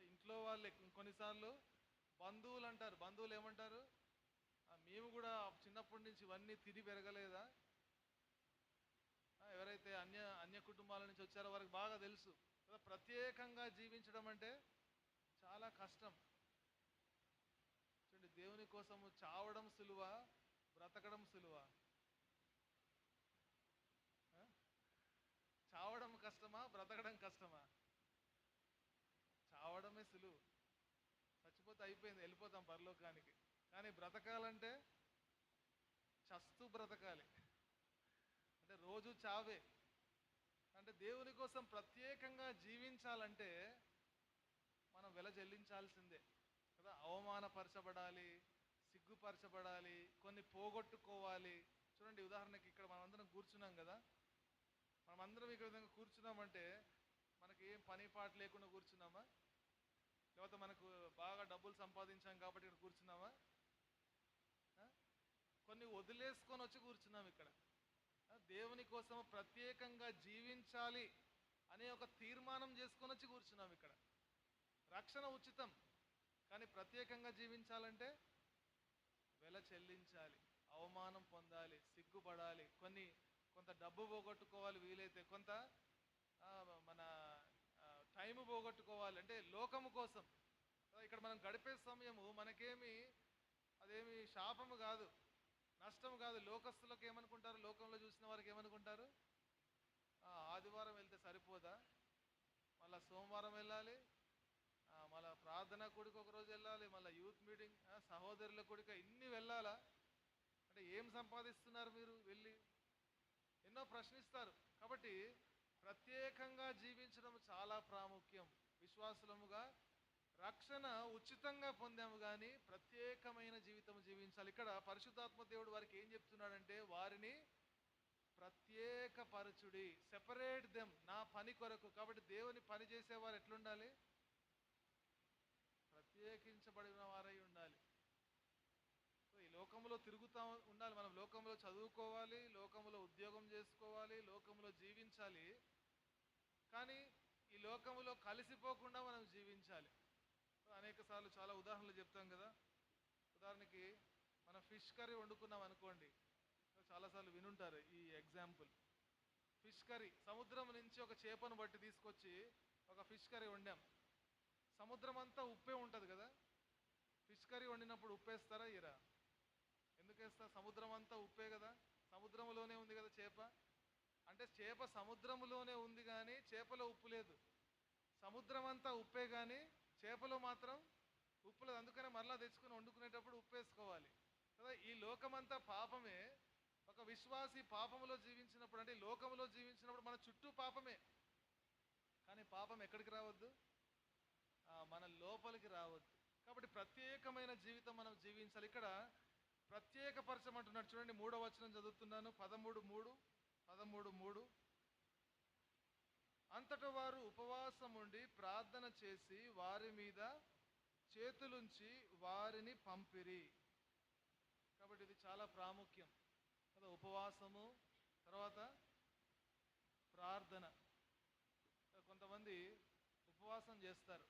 ఇంట్లో వాళ్ళే, కొన్నిసార్లు బంధువులు అంటారు. బంధువులు ఏమంటారు? మేము కూడా చిన్నప్పటి నుంచి ఇవన్నీ తిని పెరగలేదా? ఎవరైతే అన్య కుటుంబాల నుంచి వచ్చారో వారికి బాగా తెలుసు కదా, ప్రత్యేకంగా జీవించడం అంటే చాలా కష్టం. చూడండి, దేవుని కోసము చావడం సులువా, బ్రతకడం సులువా? చావడం కష్టమా, బ్రతకడం కష్టమా? చావడమే సులువు. చచ్చిపోతే అయిపోయింది, వెళ్ళిపోతాం పరలోకానికి. కానీ బ్రతకాలంటే చస్తూ బ్రతకాలి, అంటే రోజు చావే. అంటే దేవుని కోసం ప్రత్యేకంగా జీవించాలంటే మనం వెల చెల్లించాల్సిందే కదా. అవమానపరచబడాలి, సిగ్గుపరచబడాలి, కొన్ని పోగొట్టుకోవాలి. చూడండి, ఉదాహరణకి ఇక్కడ మనమందరం కూర్చున్నాం కదా. మనమందరం ఇక్కడ విధంగా కూర్చున్నామంటే మనకి ఏం పని పాట లేకుండా కూర్చున్నామా? లేకపోతే మనకు బాగా డబ్బులు సంపాదించాం కాబట్టి ఇక్కడ కూర్చున్నామా? కొన్ని వదిలేసుకొని వచ్చి కూర్చున్నాం ఇక్కడ. దేవుని కోసం ప్రత్యేకంగా జీవించాలి అనే ఒక తీర్మానం చేసుకొని వచ్చి కూర్చున్నాం ఇక్కడ. రక్షణ ఉచితం, కానీ ప్రత్యేకంగా జీవించాలంటే వెల చెల్లించాలి, అవమానం పొందాలి, సిగ్గుపడాలి, కొంత డబ్బు పోగొట్టుకోవాలి, వీలైతే కొంత మన టైం పోగొట్టుకోవాలి. అంటే లోకము కోసం. ఇక్కడ మనం గడిపే సమయము మనకేమి అదేమి శాపము కాదు, నష్టం కాదు. లోకస్తులకు ఏమనుకుంటారు? లోకంలో చూసిన వారికి ఏమనుకుంటారు? ఆదివారం వెళ్తే సరిపోదా, మళ్ళీ సోమవారం వెళ్ళాలి, మళ్ళీ ప్రార్థన కూడికి ఒకరోజు వెళ్ళాలి, మళ్ళీ యూత్ మీటింగ్, సహోదరుల కూడిక, ఇన్ని వెళ్ళాలా? అంటే ఏం సంపాదిస్తున్నారు మీరు వెళ్ళి? ఎన్నో ప్రశ్నిస్తారు. కాబట్టి ప్రత్యేకంగా జీవించడం చాలా ప్రాముఖ్యం. విశ్వాసులముగా రక్షణ ఉచితంగా పొందాము, కానీ ప్రత్యేకమైన జీవితం జీవించాలి. ఇక్కడ పరిశుద్ధాత్మ దేవుడు వారికి ఏం చెప్తున్నాడంటే, వారిని ప్రత్యేకపరచుడి, సెపరేట్ దెమ్, నా పని కొరకు. కాబట్టి దేవుని పని చేసేవారు ఎట్లుండాలి? ప్రత్యేకించబడిన వారై ఉండాలి. ఈ లోకంలో తిరుగుతూ ఉండాలి. మనం లోకంలో చదువుకోవాలి, లోకంలో ఉద్యోగం చేసుకోవాలి, లోకంలో జీవించాలి. కానీ ఈ లోకంలో కలిసిపోకుండా మనం జీవించాలి. అనేక సార్లు చాలా ఉదాహరణలు చెప్తాం కదా. ఉదాహరణకి మనం ఫిష్ కర్రీ వండుకున్నాం అనుకోండి, చాలాసార్లు వినుంటారు ఈ ఎగ్జాంపుల్. ఫిష్ కర్రీ, సముద్రం నుంచి ఒక చేపను బట్టి తీసుకొచ్చి ఒక ఫిష్ కర్రీ వండాం. సముద్రం అంతా ఉప్పే ఉంటుంది కదా. ఫిష్ కర్రీ వండినప్పుడు ఉప్పేస్తారా ఇరా? ఎందుకు వేస్తా? సముద్రం అంతా ఉప్పే కదా, సముద్రంలోనే ఉంది కదా చేప. అంటే చేప సముద్రంలోనే ఉంది కానీ చేపలో ఉప్పు లేదు. సముద్రం అంతా ఉప్పే కానీ చేపలో మాత్రం ఉప్పు లేదు. అందుకనే మరలా తెచ్చుకుని వండుకునేటప్పుడు ఉప్పు వేసుకోవాలి కదా. ఈ లోకమంతా పాపమే. ఒక విశ్వాసి పాపములో జీవించినప్పుడు, అంటే లోకములో జీవించినప్పుడు మన చుట్టూ పాపమే. కానీ పాపం ఎక్కడికి రావద్దు? మన లోపలికి రావద్దు. కాబట్టి ప్రత్యేకమైన జీవితం మనం జీవించాలి. ఇక్కడ ప్రత్యేకపరచమంటున్నాడు చూడండి. 3వ వచనం చదువుతున్నాను. 13:3 అంతటా వారు ఉపవాసం ఉండి ప్రార్థన చేసి వారి మీద చేతులుంచి వారిని పంపిరి. కాబట్టి ఇది చాలా ప్రాముఖ్యం కదా. ఉపవాసము, తర్వాత ప్రార్థన. కొంతమంది ఉపవాసం చేస్తారు.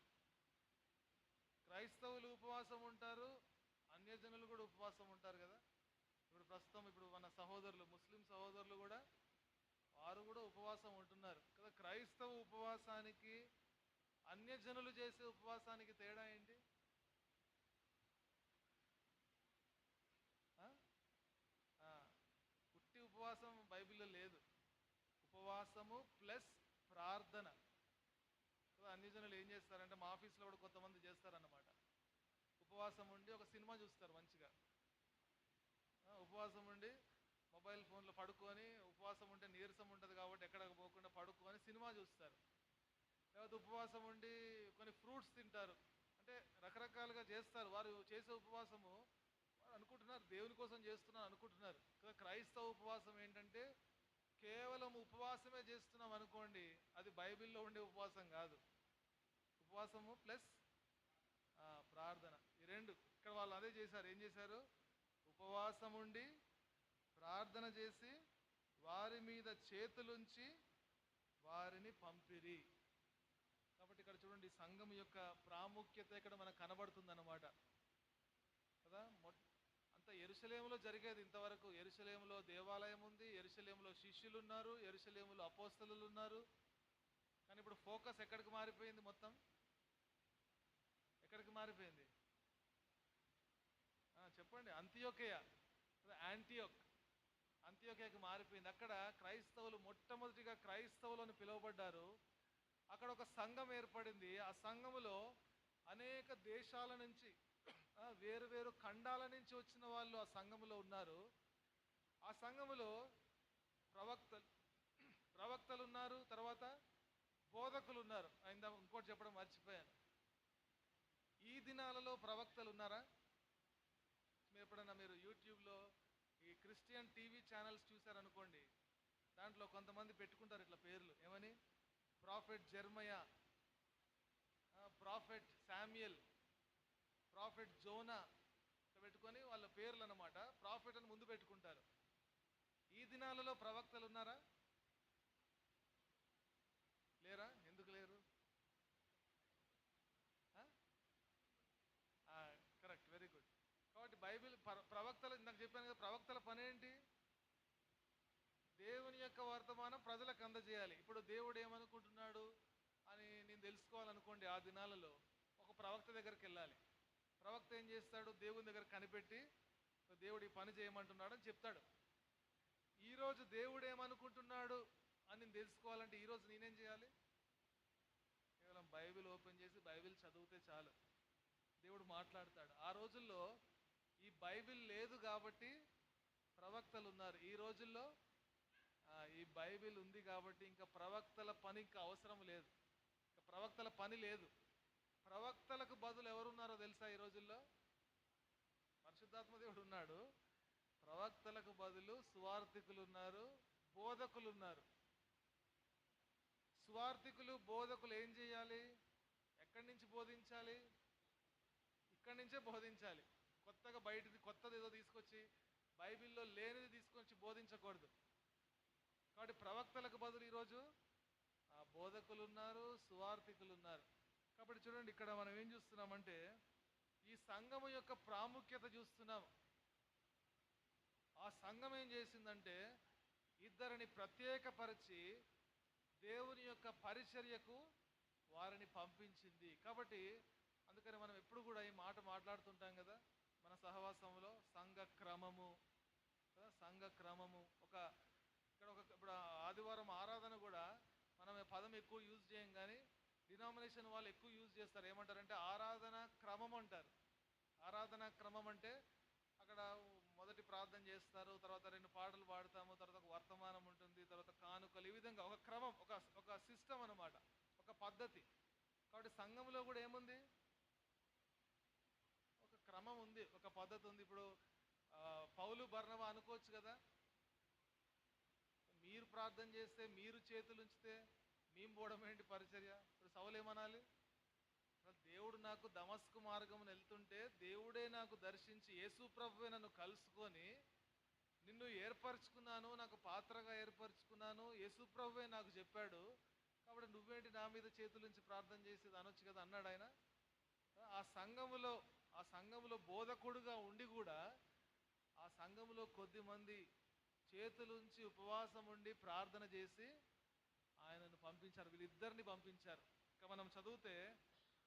క్రైస్తవులు ఉపవాసం ఉంటారు, అన్యజనులు కూడా ఉపవాసం ఉంటారు కదా. ఇప్పుడు మన సహోదరులు, ముస్లిం సహోదరులు కూడా వారు కూడా ఉపవాసం ఉంటున్నారు కదా. క్రైస్తవ ఉపవాసానికి అన్యజనులు చేసే ఉపవాసానికి తేడా ఏంటి? పుట్టి ఉపవాసం బైబిల్లో లేదు. ఉపవాసము ప్లస్ ప్రార్థన. అన్యజనులు ఏం చేస్తారంటే, మా ఆఫీస్లో కూడా కొంతమంది చేస్తారన్నమాట. ఉపవాసం ఉండి ఒక సినిమా చూస్తారు మంచిగా. ఉపవాసం ఉండి మొబైల్ ఫోన్లో పడుకొని, ఉపవాసం ఉంటే నీరసం ఉంటుంది కాబట్టి ఎక్కడికి పోకుండా పడుకొని సినిమా చూస్తారు. లేకపోతే ఉపవాసం ఉండి కొన్ని ఫ్రూట్స్ తింటారు. అంటే రకరకాలుగా చేస్తారు. వారు చేసే ఉపవాసము వారు అనుకుంటున్నారు దేవుని కోసం చేస్తున్నారు అనుకుంటున్నారు. క్రైస్తవ ఉపవాసం ఏంటంటే కేవలం ఉపవాసమే చేస్తున్నాం అనుకోండి, అది బైబిల్లో ఉండే ఉపవాసం కాదు. ఉపవాసము ప్లస్ ప్రార్థన, ఈ రెండు. ఇక్కడ వాళ్ళు అదే చేశారు. ఏం చేశారు? ఉపవాసం ఉండి ప్రార్థన చేసి వారి మీద చేతులుంచి వారిని పంపిరి. కాబట్టి ఇక్కడ చూడండి, సంఘం యొక్క ప్రాముఖ్యత ఇక్కడ మనకు కనబడుతుంది అన్నమాట కదా. అంత యెరూషలేములో జరిగేది ఇంతవరకు. యెరూషలేములో దేవాలయం ఉంది, యెరూషలేములో శిష్యులు ఉన్నారు, యెరూషలేములో అపోస్తలులు ఉన్నారు. కానీ ఇప్పుడు ఫోకస్ ఎక్కడికి మారిపోయింది? మొత్తం ఎక్కడికి మారిపోయింది? చెప్పండి. అంతియోకియాకి మారిపోయింది. అక్కడ క్రైస్తవులు మొట్టమొదటిగా క్రైస్తవులను పిలువబడ్డారు. అక్కడ ఒక సంఘం ఏర్పడింది. ఆ సంఘములో అనేక దేశాల నుంచి, వేరు వేరు ఖండాల నుంచి వచ్చిన వాళ్ళు ఆ సంఘములో ఉన్నారు. ఆ సంఘములో ప్రవక్తలు ఉన్నారు, తర్వాత బోధకులు ఉన్నారు. ఇంకోటి చెప్పడం మర్చిపోయాను. ఈ దినాలలో ప్రవక్తలు ఉన్నారా? ఎప్పుడన్నా మీరు యూట్యూబ్లో ఈ క్రిస్టియన్ టీవీ ఛానల్స్ చూసారనుకోండి, దాంట్లో కొంతమంది పెట్టుకుంటారు ఇట్లా పేర్లు. ఏమని? Prophet జెర్మయా, prophet Samuel, prophet Zona పెట్టుకొని వాళ్ళ పేర్లు అన్నమాట. ప్రాఫెట్ అని ముందు పెట్టుకుంటారు. ఈ దినాలలో ప్రవక్తలు ఉన్నారా? లేరా? ఎందుకు లేరు? Correct, very good. కాబట్టి బైబిల్ ప్రవక్తలు, ఇందాక చెప్పాను కదా, ప్రవక్తల పని ఏంటి? దేవుని యొక్క వర్తమానం ప్రజలకు అందజేయాలి. ఇప్పుడు దేవుడు ఏమనుకుంటున్నాడు అని నేను తెలుసుకోవాలనుకోండి, ఆ దినాలలో ఒక ప్రవక్త దగ్గరికి వెళ్ళాలి. ప్రవక్త ఏం చేస్తాడు? దేవుని దగ్గర కనిపెట్టి దేవుడు ఈ పని చేయమంటున్నాడు అని చెప్తాడు. ఈరోజు దేవుడు ఏమనుకుంటున్నాడు అని నేను తెలుసుకోవాలంటే ఈరోజు నేనేం చేయాలి? కేవలం బైబిల్ ఓపెన్ చేసి బైబిల్ చదివితే చాలు, దేవుడు మాట్లాడతాడు. ఆ రోజుల్లో ఈ బైబిల్ లేదు కాబట్టి ప్రవక్తలు ఉన్నారు. ఈ రోజుల్లో ఈ బైబిల్ ఉంది కాబట్టి ఇంకా ప్రవక్తల పని ఇంకా అవసరం లేదు. ఇంకా ప్రవక్తల పని లేదు. ప్రవక్తలకు బదులు ఎవరున్నారో తెలుసా? ఈ రోజుల్లో పరిశుద్ధాత్మ దేవుడు ఉన్నాడు. ప్రవక్తలకు బదులు సువార్థికులు ఉన్నారు, బోధకులు ఉన్నారు. సువార్థికులు, బోధకులు ఏం చేయాలి? ఎక్కడి నుంచి బోధించాలి? ఇక్కడి నుంచే బోధించాలి. కొత్తగా కొత్తది ఏదో తీసుకొచ్చి బైబిల్లో లేనిది తీసుకొచ్చి బోధించకూడదు. కాబట్టి ప్రవక్తలకు బదులు ఈరోజు బోధకులు ఉన్నారు, సువార్థికులు ఉన్నారు. కాబట్టి చూడండి, ఇక్కడ మనం ఏం చూస్తున్నామంటే ఈ సంఘము యొక్క ప్రాముఖ్యత చూస్తున్నాం. ఆ సంఘం ఏం చేసిందంటే ఇద్దరిని ప్రత్యేకపరిచి దేవుని యొక్క పరిచర్యకు వారిని పంపించింది. కాబట్టి అందుకని మనం ఎప్పుడు కూడా ఈ మాట మాట్లాడుతుంటాం కదా మన సహవాసంలో, సంఘ క్రమము. ఇప్పుడు ఆదివారం ఆరాధన కూడా మనం పదం ఎక్కువ యూజ్ చేయం, కానీ డినామినేషన్ వాళ్ళు ఎక్కువ యూజ్ చేస్తారు. ఏమంటారంటే ఆరాధన క్రమం అంటారు. ఆరాధన క్రమం అంటే అక్కడ మొదటి ప్రార్థన చేస్తారు, తర్వాత 2 పాటలు పాడతాము, తర్వాత ఒక వర్తమానం ఉంటుంది, తర్వాత కానుకలు, ఈ విధంగా ఒక క్రమం, ఒక సిస్టమ్ అన్నమాట, ఒక పద్ధతి. కాబట్టి సంఘంలో కూడా ఏముంది? ఒక క్రమం ఉంది, ఒక పద్ధతి ఉంది. ఇప్పుడు పౌలు బర్నబా అనుకోవచ్చు కదా, మీరు ప్రార్థన చేస్తే, మీరు చేతులు ఉంచితే మేము పోవడం ఏంటి పరిచర్య? ఇప్పుడు సౌలు ఏమనాలి? దేవుడు నాకు దమస్కు మార్గం వెళ్తుంటే దేవుడే నాకు దర్శించి యేసు ప్రభువే నన్ను కలుసుకొని నిన్ను ఏర్పరచుకున్నాను, నాకు పాత్రగా ఏర్పరచుకున్నాను, యేసు ప్రభువే నాకు చెప్పాడు, కాబట్టి నువ్వేంటి నా మీద చేతులుంచి ప్రార్థన చేసేది అనొచ్చు కదా అన్నాడు ఆయన. ఆ సంఘములో ఆ సంఘములో బోధకుడుగా ఉండి కూడా ఆ సంఘములో కొద్ది మంది చేతులుంచి ఉపవాసం ఉండి ప్రార్థన చేసి ఆయనను పంపించారు, వీళ్ళిద్దరిని పంపించారు. ఇక మనం చదివితే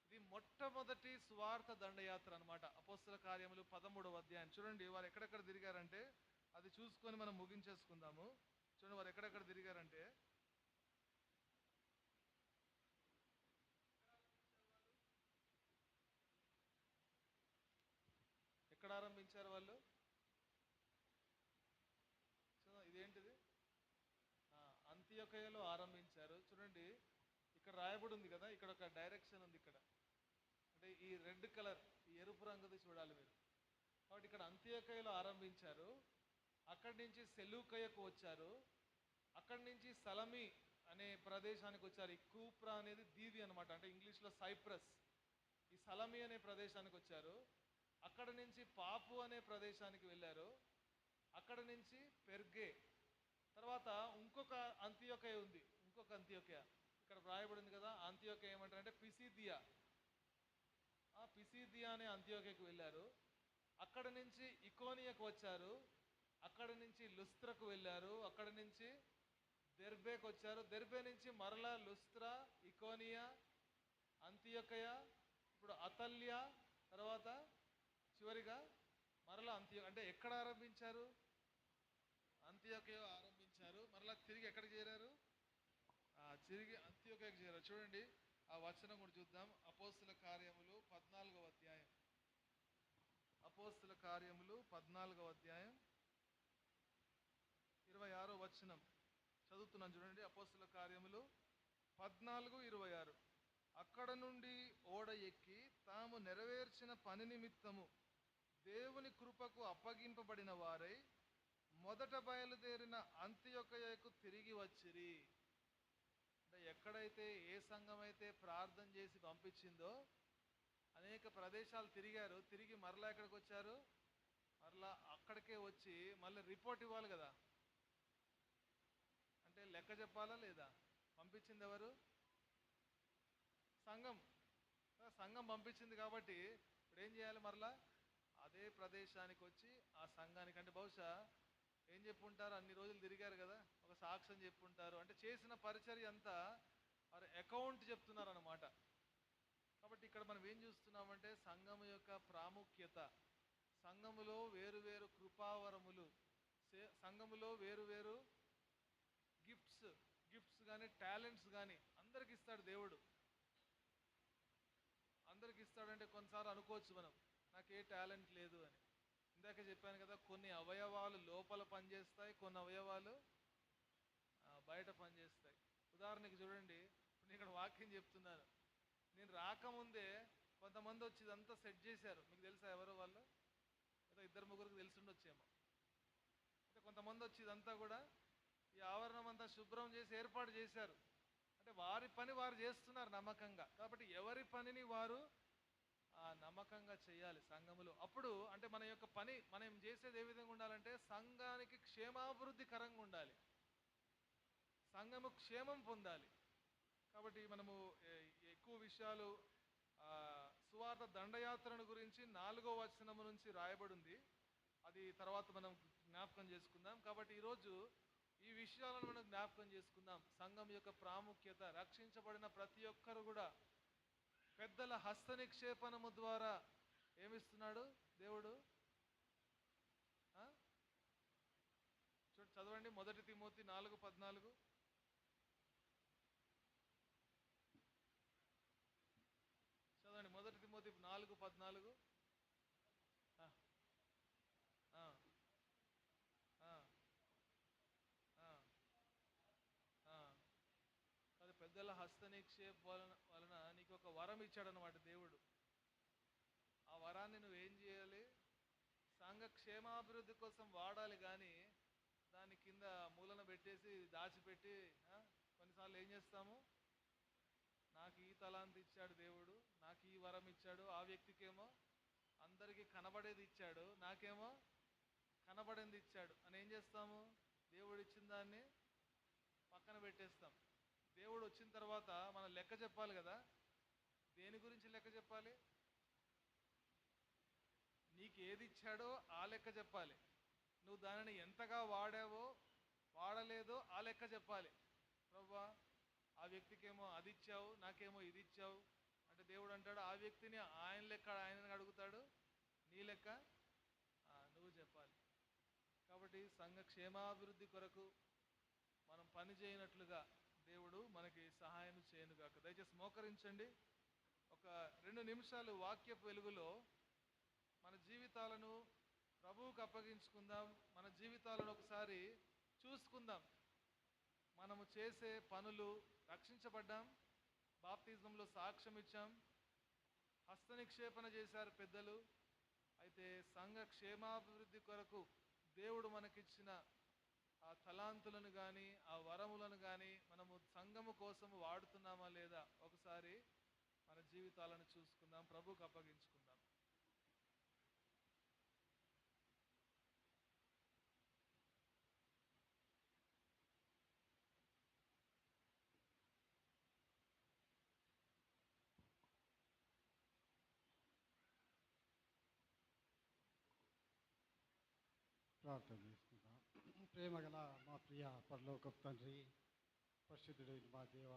ఇది మొట్టమొదటి సువార్త దండయాత్ర అన్నమాట. అపోస్తల కార్యములు 13వ అధ్యాయం చూడండి. వారు ఎక్కడెక్కడ తిరిగారంటే అది చూసుకొని మనం ముగించేసుకుందాము. చూడండి వారు ఎక్కడెక్కడ తిరిగారంటే, ఎక్కడ ఆరంభించారు వాళ్ళు? ఇదేంటిది? అంతియొకయలో ఆరంభించారు. చూడండి ఇక్కడ రాయబడి ఉంది కదా, ఇక్కడ ఒక డైరెక్షన్ ఉంది. ఇక్కడ అంటే ఈ రెడ్ కలర్, ఈ ఎరుపు రంగుది చూడాలి మీరు. కాబట్టి ఇక్కడ అంత్యోకయలో ఆరంభించారు, అక్కడి నుంచి సెలూకయకు వచ్చారు, అక్కడి నుంచి సలమి అనే ప్రదేశానికి వచ్చారు. ఈ కూప్రా అనేది దీవి అనమాట, అంటే ఇంగ్లీష్లో సైప్రస్. ఈ సలమి అనే ప్రదేశానికి వచ్చారు. అక్కడ నుంచి పాపు అనే ప్రదేశానికి వెళ్ళారు. అక్కడ నుంచి పెర్గే, తర్వాత ఇంకొక అంత్యోకయ ఉంది, ఇంకొక అంత్యోకయ ఇక్కడ రాయబడింది కదా. అంత్యోకయ ఏమంటారంటే పిసిదియా. ఆ పిసిదియా అనే అంత్యోకయకు వెళ్ళారు. అక్కడ నుంచి ఇకోనియాకు వచ్చారు. అక్కడ నుంచి లుస్త్రకు వెళ్ళారు. అక్కడ నుంచి దెర్బేకి వచ్చారు. దెర్బే నుంచి మరలా లుస్త్రా, ఇకోనియా, అంత్యోకయ, ఇప్పుడు అతల్య, తర్వాత చివరిగా మరలా అంటే ఎక్కడ ఆరంభించారు? అంత్యోకయ ఆరంభించారు. మరలా తిరిగి ఎక్కడికి చేరారు? తిరిగి అంత్యోకయకు చేరారు. చూడండి ఆ వచనం కూడా చూద్దాం. అపోస్తల కార్యములు 14వ అధ్యాయం. అపోస్తల కార్యములు 14వ అధ్యాయం 26వ వచనం చదువుతున్నాను చూడండి. అపోస్తల కార్యములు 14:26. అక్కడ నుండి ఓడ ఎక్కి తాము నెరవేర్చిన పని నిమిత్తము దేవుని కృపకు అప్పగింపబడిన వారై మొదట బయలుదేరిన అంత్యొకయకు తిరిగి వచ్చిరి. అంటే ఎక్కడైతే ఏ సంఘం అయితే ప్రార్థన చేసి పంపించిందో అనేక ప్రదేశాలు తిరిగారు. తిరిగి మరలా ఎక్కడికి వచ్చారు? మరలా అక్కడికే వచ్చి మళ్ళీ రిపోర్ట్ ఇవ్వాలి కదా, అంటే లెక్క చెప్పాలా లేదా? పంపించింది ఎవరు? సంఘం. సంఘం పంపించింది కాబట్టి ఇప్పుడు ఏం చేయాలి? మరలా అదే ప్రదేశానికి వచ్చి ఆ సంఘానికి, అంటే బహుశా ఏం చెప్పుంటారు, అన్ని రోజులు తిరిగారు కదా, ఒక సాక్ష్యం చెప్పుంటారు, అంటే చేసిన పరిచర్య అంతా వారు అకౌంట్ చెప్తున్నారు అన్నమాట. కాబట్టి ఇక్కడ మనం ఏం చూస్తున్నామంటే సంఘం యొక్క ప్రాముఖ్యత, సంఘములో వేరువేరు కృపావరములు, సంఘములో వేరువేరు గిఫ్ట్స్ కానీ టాలెంట్స్ కానీ అందరికి ఇస్తాడు దేవుడు. అందరికి ఇస్తాడంటే కొన్నిసార్లు అనుకోవచ్చు మనం, నాకు ఏ టాలెంట్ లేదు అని. ఇందాక చెప్పాను కదా, కొన్ని అవయవాలు లోపల పనిచేస్తాయి, కొన్ని అవయవాలు బయట పనిచేస్తాయి. ఉదాహరణకి చూడండి, నేను ఇక్కడ వాక్యం చెప్తున్నాను, నేను రాకముందే కొంతమంది వచ్చి ఇదంతా సెట్ చేశారు. మీకు తెలుసా ఎవరు వాళ్ళు? ఏదో 2-3 తెలిసి ఉండొచ్చేమో. అంటే కొంతమంది వచ్చి ఇదంతా కూడా ఈ ఆవరణం అంతా శుభ్రం చేసి ఏర్పాటు చేశారు. అంటే వారి పని వారు చేస్తున్నారు నమ్మకంగా. కాబట్టి ఎవరి పనిని వారు నమ్మకంగా చేయాలి సంఘములో. అప్పుడు అంటే మన యొక్క పని మనం చేసేది ఏ విధంగా ఉండాలంటే సంఘానికి క్షేమాభివృద్ధికరంగా ఉండాలి, సంఘము క్షేమం పొందాలి. కాబట్టి మనము ఎక్కువ విషయాలు సువార్త దండయాత్రను గురించి 4వ వచనము నుంచి రాయబడి ఉంది. అది తర్వాత మనం జ్ఞాపకం చేసుకుందాం. కాబట్టి ఈరోజు ఈ విషయాలను మనం జ్ఞాపకం చేసుకుందాం. సంఘం యొక్క ప్రాముఖ్యత, రక్షించబడిన ప్రతి ఒక్కరు కూడా పెద్దల హస్త నిక్షేపణము ద్వారా ఏమిస్తున్నాడు దేవుడు? చదవండి 1 తిమోతి 4:14. చదవండి 1 తిమోతి 4:14. అది పెద్ద పెద్దల హస్తనిక్షేప వలన నీకు ఒక వరం ఇచ్చాడనమాట దేవుడు. ఆ వరాన్ని నువ్వేం చేయాలి? సంఘ క్షేమాభివృద్ధి కోసం వాడాలి, కానీ దాని కింద మూలన పెట్టేసి దాచిపెట్టి కొన్నిసార్లు ఏం చేస్తాము, నాకు ఈ తలాంత ఇచ్చాడు దేవుడు, నాకు ఈ వరం ఇచ్చాడు, ఆ వ్యక్తికేమో అందరికీ కనబడేది ఇచ్చాడు, నాకేమో కనబడేది ఇచ్చాడు అని ఏం చేస్తాము? దేవుడు ఇచ్చిన దాన్ని పక్కన పెట్టేస్తాం. దేవుడు వచ్చిన తర్వాత మనం లెక్క చెప్పాలి కదా. దేని గురించి లెక్క చెప్పాలి? నీకు ఏది ఇచ్చాడో ఆ లెక్క చెప్పాలి. నువ్వు దానిని ఎంతగా వాడావో వాడలేదో ఆ లెక్క చెప్పాలి. ప్రభువా, ఆ వ్యక్తికేమో అది ఇచ్చావు, నాకేమో ఇది ఇచ్చావు అంటే దేవుడు అంటాడు, ఆ వ్యక్తిని ఆయన లెక్క ఆయనని అడుగుతాడు, నీ లెక్క నువ్వు చెప్పాలి. కాబట్టి సంఘ క్షేమాభివృద్ధి కొరకు మనం పని చేయనట్లుగా దేవుడు మనకి సహాయం చేయనుగాక. దయచేసి మోకరించండి. ఒక 2 నిమిషాలు వాక్యపు వెలుగులో మన జీవితాలను ప్రభువుకు అప్పగించుకుందాం. మన జీవితాలను ఒకసారి చూసుకుందాం. మనము చేసే పనులు, రక్షించబడ్డాం, బాప్తిజంలో సాక్ష్యం ఇచ్చాం, హస్తనిక్షేపణ చేశారు పెద్దలు. అయితే సంఘ క్షేమాభివృద్ధి కొరకు దేవుడు మనకిచ్చిన ఆ తలాంతులను కానీ ఆ వరములను కానీ మనము సంఘము కోసం వాడుతున్నామా లేదా ఒకసారి మన జీవితాలను చూసుకుందాం, ప్రభువుకు అప్పగించుకుందాం. ప్రార్థన చేసుకుందాం. ప్రేమగల మా ప్రియ పరలోకపు తండ్రి, పరిశుద్ధుడైన మా దేవ,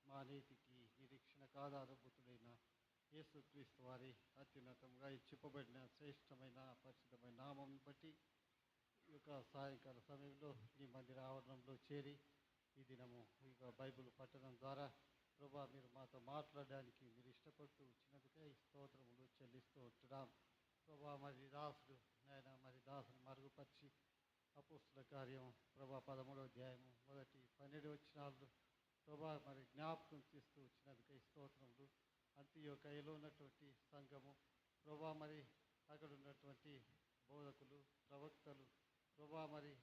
మా నీతికి నిరీక్షణకు ఆధారభూతుడైన యేసుక్రీస్తు వారి అత్యున్నతంగా చెప్పబడిన శ్రేష్టమైన పరిశుద్ధమైన నామం బట్టి ఈ యొక్క సాయంకాల సమయంలో నీ మందిర ఆవరణంలో చేరి ఈ దినము ఇక బైబిల్ పట్టడం ద్వారా ప్రభా మీరు మాతో మాట్లాడడానికి మీరు ఇష్టపడుతూ వచ్చినందుకే ఈ స్తోత్రములు చెల్లిస్తూ ఉంటున్నాం. ప్రభా మరి దాసుడు నాయన మరి దాసును మరుగుపరిచి అపోస్తుల కార్యం ప్రభా 13వ అధ్యాయము మొదటి 12 వచనాలు ప్రభా మరి జ్ఞాపకం చేస్తూ వచ్చినందుకే స్తోత్రములు. అంత్యోకయలో ఉన్నటువంటి సంఘము ప్రభా మరి అక్కడ ఉన్నటువంటి బోధకులు, ప్రవక్తలు ప్రభా మరి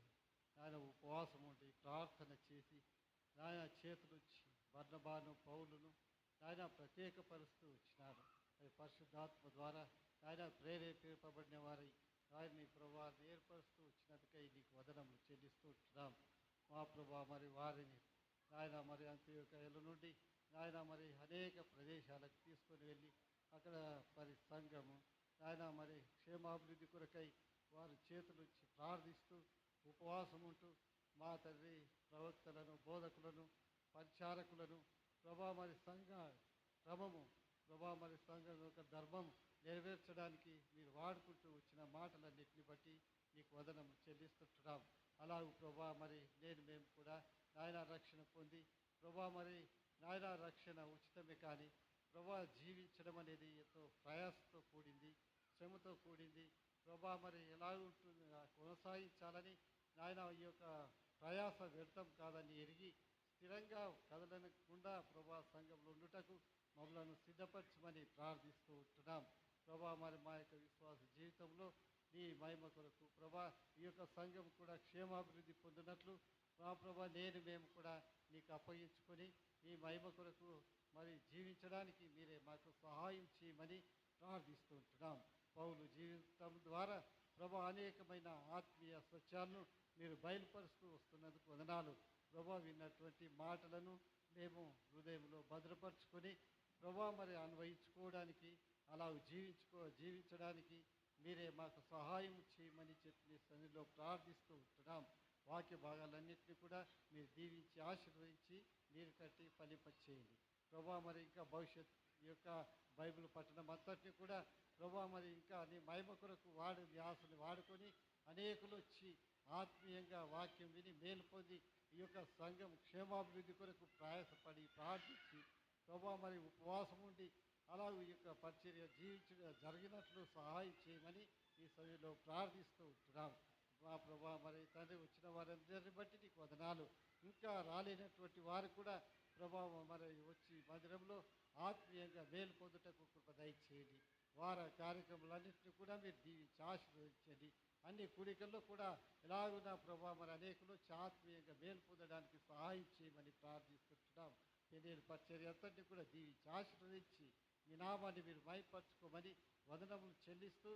ఆయన ఉపవాసం ఉండి ప్రార్థన చేసి ఆయన చేతులుచ్చి బర్నబాను, పౌలును ఆయన ప్రత్యేకపరుస్తూ వచ్చినారు. అది పరిశుద్ధాత్మ ద్వారా ఆయన ప్రేరేపింపబడిన వారి ఆయన్ని ప్రభా ఏర్పరుస్తూ వచ్చినందుకై నీకు వదనములు చెల్లిస్తూ ఉంటున్నాం. మా ప్రభా మరి వారిని ఆయన మరి అంత్యోకయల నుండి ఆయన మరి అనేక ప్రదేశాలకు తీసుకొని వెళ్ళి అక్కడ మరి సంఘము ఆయన మరి క్షేమాభివృద్ధి కొరకై వారి చేతులుచ్చి ప్రార్థిస్తూ ఉపవాసం ఉంటూ మా తండ్రి ప్రవక్తలను, బోధకులను, పరిచారకులను ప్రభా మరి సంఘ క్రమము ప్రభా మరి సంఘం యొక్క ధర్మం నెరవేర్చడానికి మీరు వాడుకుంటూ వచ్చిన మాటలన్నింటిని బట్టి నీకు వదనము చెల్లిస్తుంటున్నాం. అలాగూ ప్రభా మరి మేము కూడా నాయన రక్షణ పొంది ప్రభా మరి నాయన రక్షణ ఉచితమే, కానీ ప్రభా జీవించడం అనేది ఎంతో ప్రయాసతో కూడింది, శ్రమతో కూడింది. ప్రభా మరి ఎలా ఉంటుంది కొనసాగించాలని నాయన ఈ యొక్క ప్రయాస వ్యర్థం కాదని ఎరిగి స్థిరంగా కదలనకుండా ప్రభా సంఘంలో ఉండుటకు మమ్మలను సిద్ధపరచమని ప్రార్థిస్తూ ఉంటున్నాం. ప్రభా మరి మా యొక్క విశ్వాస జీవితంలో నీ మహిమ కొరకు ప్రభా ఈ యొక్క సంఘం కూడా క్షేమాభివృద్ధి పొందినట్లు మా ప్రభా మేము కూడా నీకు అప్పగించుకొని నీ మహిమ కొరకు మరి జీవించడానికి మీరే మాకు సహాయం చేయమని ప్రార్థిస్తూ ఉంటున్నాం. పౌలు జీవితం ద్వారా ప్రభా అనేకమైన ఆత్మీయ సత్యాలను మీరు బయలుపరుస్తూ వస్తున్నందుకు వందనాలు. ప్రభా విన్నటువంటి మాటలను మేము హృదయంలో భద్రపరుచుకొని ప్రభా మరి అన్వయించుకోవడానికి అలా జీవించడానికి మీరే మాకు సహాయం చేయమని చెప్పి సన్నిధిలో ప్రార్థిస్తూ ఉంటున్నాం. వాక్య భాగాలన్నింటినీ కూడా మీరు దీవించి ఆశీర్వదించి నీరు కట్టి ఫలింపచేయండి ప్రభా. మరి ఇంకా భవిష్యత్ యొక్క బైబిల్ పట్టణం అంతటిని కూడా ప్రభా మరి ఇంకా నీ మహిమ కొరకు వ్యాసుని వాడుకొని అనేకులు వచ్చి ఆత్మీయంగా వాక్యం విని మేలు పొంది ఈ యొక్క సంఘం క్షేమాభివృద్ధి కొరకు ప్రయాసపడి ప్రార్థించి ప్రభా మరి ఉపవాసం ఉండి అలాగే ఈ యొక్క పరిచర్య జరిగినట్లు సహాయం చేయమని ఈ సమయంలో ప్రార్థిస్తూ ఉంటున్నాం. మా ప్రభా మరి తండ్రి వచ్చిన వారందరిని బట్టి నీకు వదనాలు. ఇంకా రాలేనటువంటి వారు కూడా ప్రభావం మరి వచ్చి మందిరంలో ఆత్మీయంగా మేలు పొందుటకు కృప దయచేయండి. వార కార్యక్రమాలన్నింటినీ కూడా మీరు దీవించి ఆశీర్వదించండి. అన్ని కూడికల్లో కూడా ఎలాగున్న ప్రభావ మరి అనేకులు ఆత్మీయంగా మేలు పొందడానికి సహాయం చేయమని ప్రార్థిస్తున్నాం. పెళ్ళి పరిచర్య అంతటిని కూడా దీవించి ఆశీర్వదించి మీ నామాన్ని మీరు మైపరచుకోమని వందనములు చెల్లిస్తూ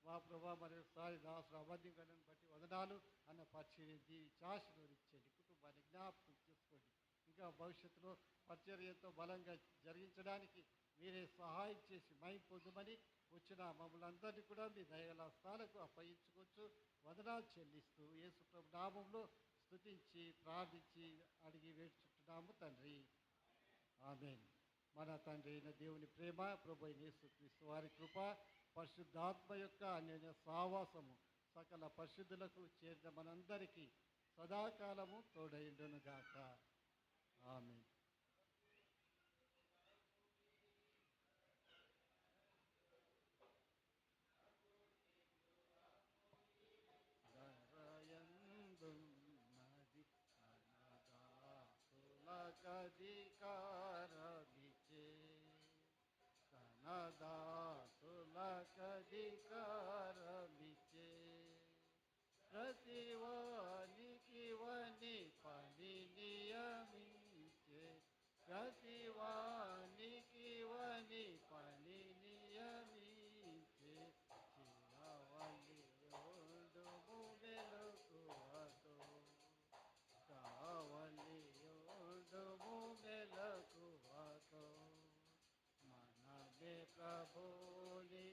మా ప్రభావ మరొకసారి దాసులు అబద్ధించడం బట్టి వదనాలు అన్న పరిచర్య దీవించి ఆశీర్వదించండి. కుటుంబాన్ని జ్ఞాపకం చేసుకోండి. ఇంకా భవిష్యత్తులో పరిచర్య ఎంతో బలంగా జరిగించడానికి మీరే సహాయం చేసి మై పొందుమని వచ్చిన మమ్మల్ని అందరినీ కూడా మీ దయగల స్థాలకు అప్పగించుకోవచ్చు. వదనాలు చెల్లిస్తూ యేసు ప్రభు నామంలో స్తుతించి ప్రార్థించి అడిగి వేడుచుంటున్నాము తండ్రి. ఆమేన్. మన తండ్రి అయిన దేవుని ప్రేమ, ప్రభు అయిన యేసుక్రీస్తు వారి కృప, పరిశుద్ధాత్మ యొక్క అన్యోన్య సావాసము సకల పరిశుద్ధులకు చేరిన మనందరికీ సదాకాలము తోడైండునుగాక. ఆమేన్. ధరయందున్నది కనదాసులకధికారమిచ్చే, కనదాసులకధికారమిచ్చే, ప్రతివానికి వని పని నియమించే, ప్రతివానికి వని పని నియమించే, చిరవలి యోడుము మెలకువతో, కావలి యోడుము మెలకువతో, మనమే ప్రభుని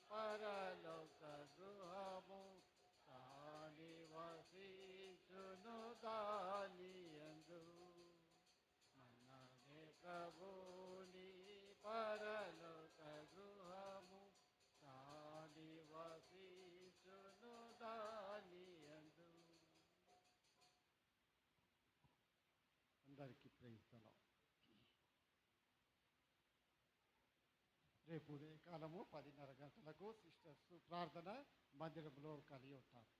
పరలోక గృహము కాని వసించును దానియందు, మనమే ప్రభుని పరలోక గృహము కాని వసించును దానియందు. అందరికీ ప్రేమిస్తున్నాం. రేపు ఉదయకాలము 10:30 గంటలకు సిస్టర్స్ ప్రార్థన మందిరంలో కలిగి ఉంటారు.